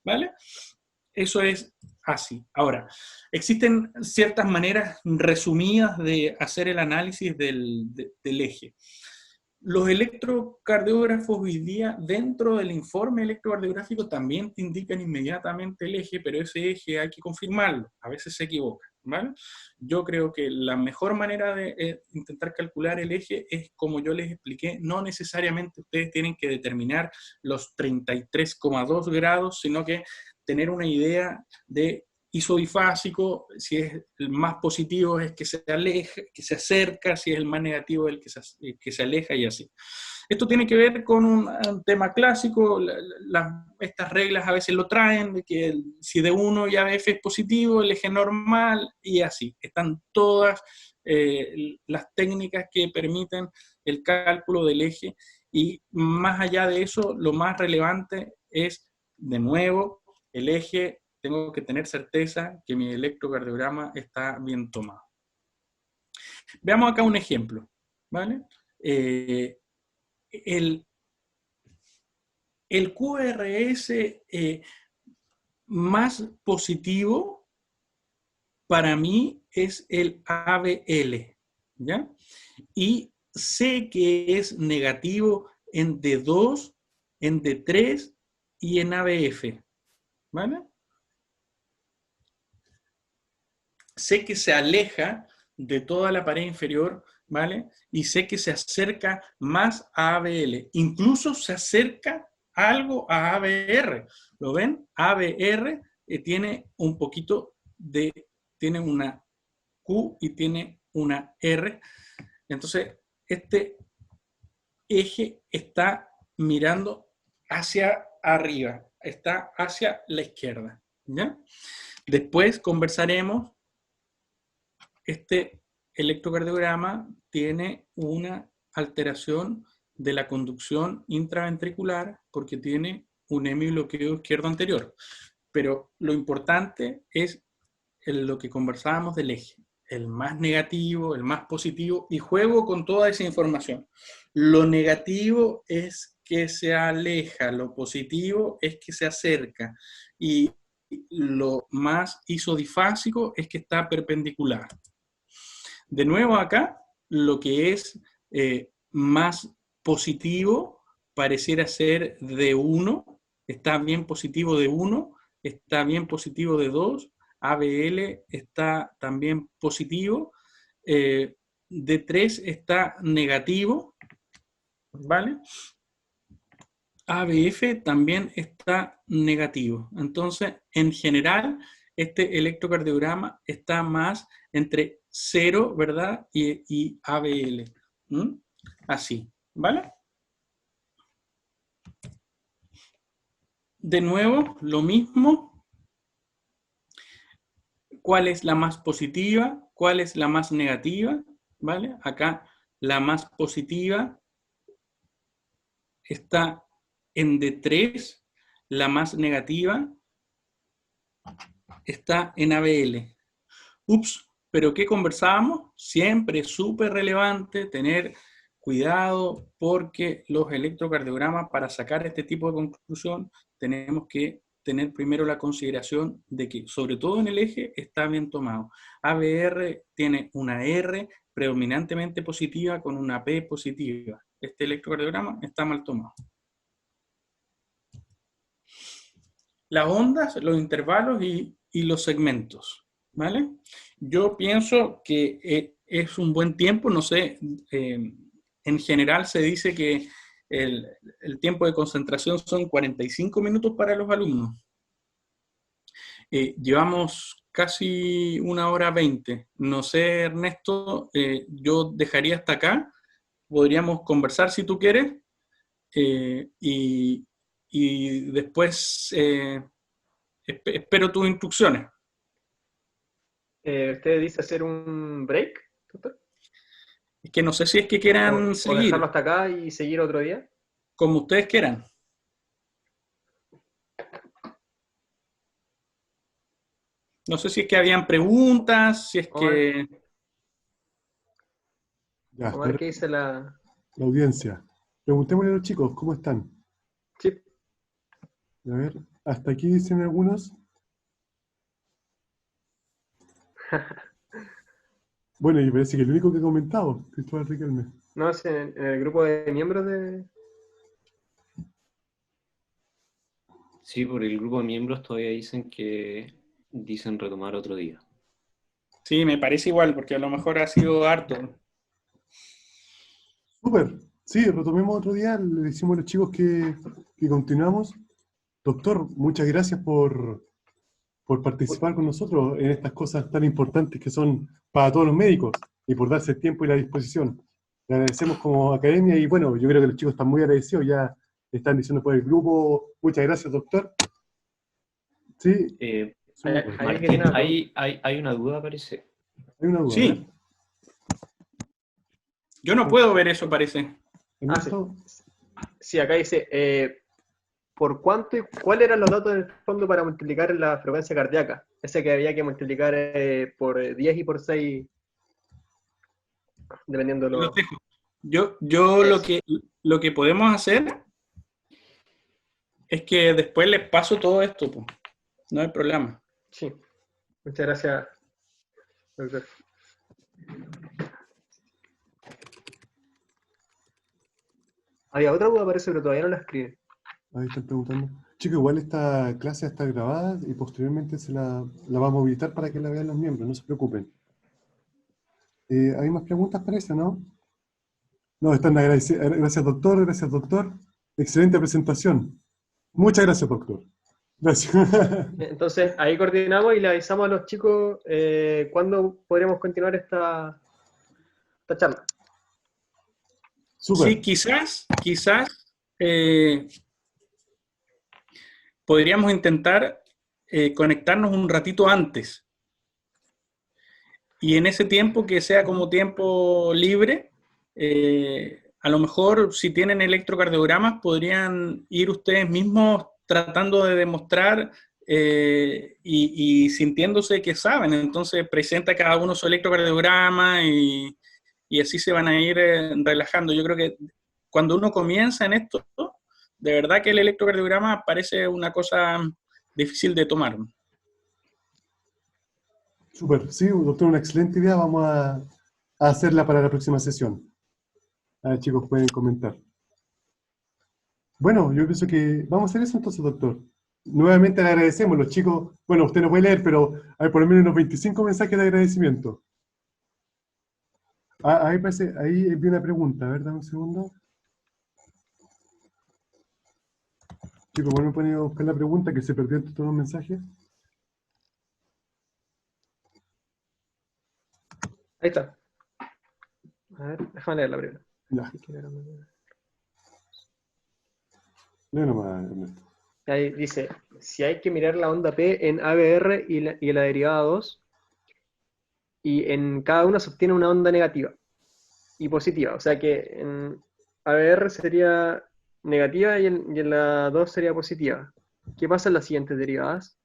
¿vale? Eso es así. Ahora, existen ciertas maneras resumidas de hacer el análisis del eje. Los electrocardiógrafos hoy día, dentro del informe electrocardiográfico, también te indican inmediatamente el eje, pero ese eje hay que confirmarlo. A veces se equivoca, ¿vale? Yo creo que la mejor manera de intentar calcular el eje es, como yo les expliqué, no necesariamente ustedes tienen que determinar los 33,2 grados, sino que tener una idea de isodifásico, si es el más positivo es que se aleja, que se acerca, si es el más negativo es el que se aleja, y así. Esto tiene que ver con un tema clásico. Estas reglas a veces lo traen, de que si de 1 y ABF es positivo, el eje normal, y así. Están todas las técnicas que permiten el cálculo del eje, y más allá de eso, lo más relevante es, de nuevo, el eje. Tengo que tener certeza que mi electrocardiograma está bien tomado. Veamos acá un ejemplo, ¿vale? El QRS más positivo para mí es el ABL, ¿ya? Y sé que es negativo en D2, en D3 y en ABF, ¿vale? Sé que se aleja de toda la pared inferior, ¿vale? Y sé que se acerca más a ABL. Incluso se acerca algo a ABR. ¿Lo ven? ABR tiene un poquito de... tiene una Q y tiene una R. Entonces, este eje está mirando hacia arriba. Está hacia la izquierda, ¿ya? Después conversaremos. Este electrocardiograma tiene una alteración de la conducción intraventricular porque tiene un hemibloqueo izquierdo anterior. Pero lo importante es lo que conversábamos del eje, el más negativo, el más positivo, y juego con toda esa información. Lo negativo es que se aleja, lo positivo es que se acerca, y lo más isodifásico es que está perpendicular. De nuevo acá, lo que es más positivo, pareciera ser de 1, está bien positivo de 1, está bien positivo de 2, ABL está también positivo, de 3 está negativo, ¿vale? ABF también está negativo. Entonces, en general, este electrocardiograma está más entre 0, ¿verdad? Y ABL. ¿Mm? Así, ¿vale? De nuevo, lo mismo. ¿Cuál es la más positiva? ¿Cuál es la más negativa? ¿Vale? Acá la más positiva está en D3, la más negativa está en ABL. Ups, pero ¿qué conversábamos? Siempre es súper relevante tener cuidado porque los electrocardiogramas, para sacar este tipo de conclusión, tenemos que tener primero la consideración de que, sobre todo en el eje, está bien tomado. ABR tiene una R predominantemente positiva con una P positiva. Este electrocardiograma está mal tomado. Las ondas, los intervalos y los segmentos, ¿vale? Yo pienso que es un buen tiempo, no sé, en general se dice que el tiempo de concentración son 45 minutos para los alumnos. Llevamos casi 1 hora 20. No sé, Ernesto, yo dejaría hasta acá. Podríamos conversar si tú quieres. Y después espero tus instrucciones.
¿Usted dice hacer un break, doctor?
Es que no sé si es que quieran
¿O
seguir,
dejarlo hasta acá y seguir otro día?
como ustedes quieran. No sé si es que habían preguntas, si es que...
Ya,
Vamos a ver qué dice
la audiencia. Preguntémosle a los chicos, ¿cómo están?
Sí.
A ver, hasta aquí dicen algunos. Bueno, y parece que el único que ha comentado, Cristóbal Riquelme.
No, es en el grupo de miembros de...
Sí, por el grupo de miembros todavía dicen retomar otro día.
Sí, me parece igual, porque a lo mejor ha sido harto.
Súper. Sí, retomemos otro día. Le decimos a los chicos que continuamos. Doctor, muchas gracias por participar con nosotros en estas cosas tan importantes que son para todos los médicos y por darse el tiempo y la disposición. Le agradecemos como academia y bueno, yo creo que los chicos están muy agradecidos, ya están diciendo por el grupo. Muchas gracias, doctor. Sí,
Martín, hay una duda, parece.
hay una duda.
Sí. Yo no puedo ver eso, parece.
¿Ernesto?
Sí, acá dice, ¿por cuánto y cuáles eran los datos en el fondo para multiplicar la frecuencia cardíaca? Ese que había que multiplicar por 10 y por 6, dependiendo de los...
Yo lo que podemos hacer es que después les paso todo esto, pues. No hay problema.
Sí, muchas gracias, doctor. Había otra duda, parece, pero todavía no la escribe.
Ahí están preguntando. Chicos, igual esta clase está grabada y posteriormente la vamos a habilitar para que la vean los miembros, no se preocupen. ¿Hay más preguntas para eso, no? No, están agradecidos. Gracias, doctor. Gracias, doctor. Excelente presentación. Muchas gracias, doctor. Gracias.
Entonces, ahí coordinamos y le avisamos a los chicos cuándo podremos continuar esta charla.
Súper.
Sí, quizás podríamos intentar conectarnos un ratito antes. Y en ese tiempo, que sea como tiempo libre, a lo mejor si tienen electrocardiogramas, podrían ir ustedes mismos tratando de demostrar y sintiéndose que saben. Entonces presenta cada uno su electrocardiograma y así se van a ir relajando. Yo creo que cuando uno comienza en esto, de verdad que el electrocardiograma parece una cosa difícil de tomar.
Súper. Sí, doctor, una excelente idea. Vamos a hacerla para la próxima sesión. A ver, chicos, pueden comentar. Bueno, yo pienso que vamos a hacer eso entonces, doctor. Nuevamente le agradecemos, los chicos, bueno, usted no puede leer, pero hay por lo menos unos 25 mensajes de agradecimiento. Ahí parece, ahí vi una pregunta, a ver, dame un segundo. Chicos, bueno, me ponen a buscar la pregunta que se perdió entre todos los mensajes.
Ahí está. A ver, déjame leer la primera.
Ya, lee nomás, Ernesto.
Ahí dice, si hay que mirar la onda P en ABR y la derivada 2, y en cada una se obtiene una onda negativa y positiva. O sea que en ABR sería negativa y en la 2 sería positiva. ¿Qué pasa en las siguientes derivadas?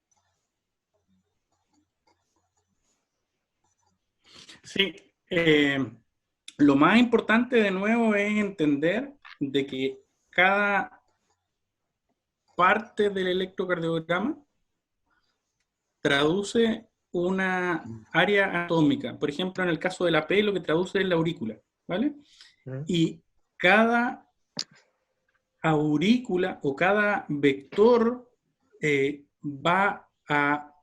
Sí, lo más importante de nuevo es entender de que cada parte del electrocardiograma traduce una área atómica. Por ejemplo, en el caso de la P, lo que traduce es la aurícula, ¿vale? Y cada aurícula o cada vector va a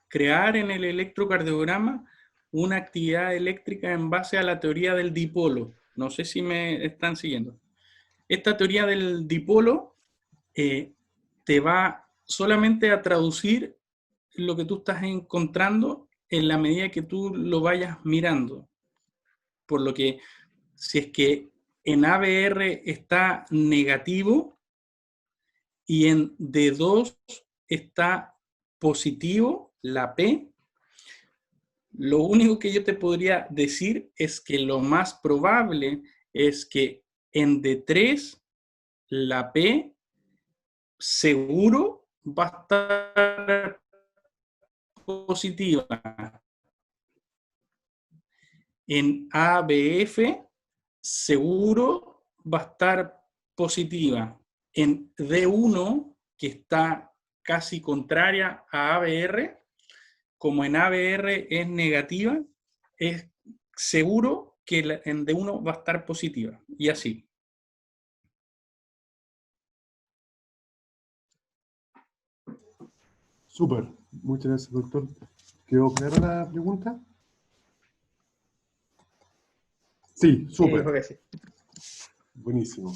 crear en el electrocardiograma una actividad eléctrica en base a la teoría del dipolo. No sé si me están siguiendo. Esta teoría del dipolo te va solamente a traducir lo que tú estás encontrando en la medida que tú lo vayas mirando. Por lo que si es que en ABR está negativo y en D2 está positivo, la P, lo único que yo te podría decir es que lo más probable es que en D3 la P seguro va a estar positiva. En ABF seguro va a estar positiva. En D1, que está casi contraria a ABR, como en ABR es negativa, es seguro que en D1 va a estar positiva. Y así.
Súper, muchas gracias, doctor. ¿Quedó clara la pregunta? Sí, súper.
Dijo que sí.
Buenísimo.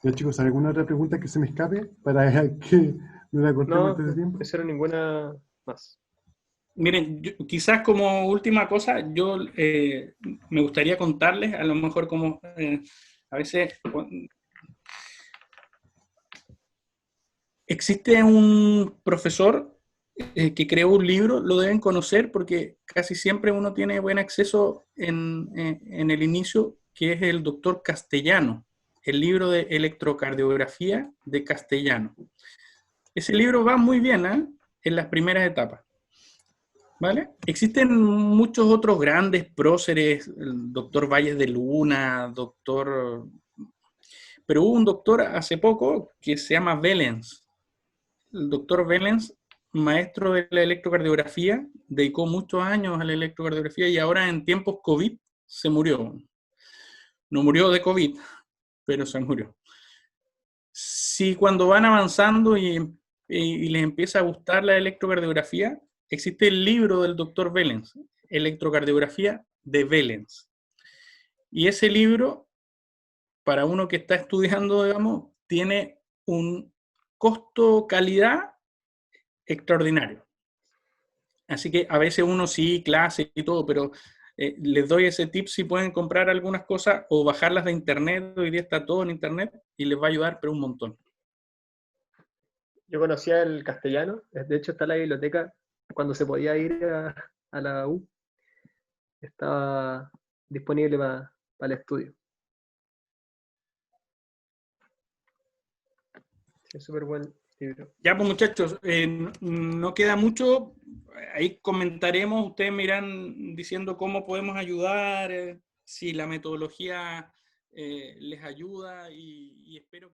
Ya, chicos, ¿alguna otra pregunta que se me escape para que no la cortemos
No,
antes de tiempo?
no hicieron ninguna más.
Miren, quizás como última cosa, yo me gustaría contarles, a lo mejor como a veces existe un profesor que creó un libro, lo deben conocer porque casi siempre uno tiene buen acceso en el inicio, que es el doctor Castellano, el libro de electrocardiografía de Castellano. Ese libro va muy bien en las primeras etapas. ¿Vale? Existen muchos otros grandes próceres, el doctor Valles de Luna, pero hubo un doctor hace poco que se llama Vellens. El doctor Vellens, maestro de la electrocardiografía, dedicó muchos años a la electrocardiografía y ahora en tiempos COVID se murió. No murió de COVID, pero se murió. Si cuando van avanzando y les empieza a gustar la electrocardiografía, existe el libro del doctor Vellens, Electrocardiografía de Vellens. Y ese libro, para uno que está estudiando, digamos, tiene un costo-calidad extraordinario. Así que a veces uno sí, clase y todo, pero les doy ese tip si pueden comprar algunas cosas o bajarlas de internet. Hoy día está todo en internet y les va a ayudar, pero un montón.
Yo conocía el castellano, de hecho está en la biblioteca, cuando se podía ir a la U, estaba disponible para el estudio. Es súper buen libro.
Ya, pues muchachos, no queda mucho. Ahí comentaremos, ustedes me irán diciendo cómo podemos ayudar, si la metodología les ayuda y espero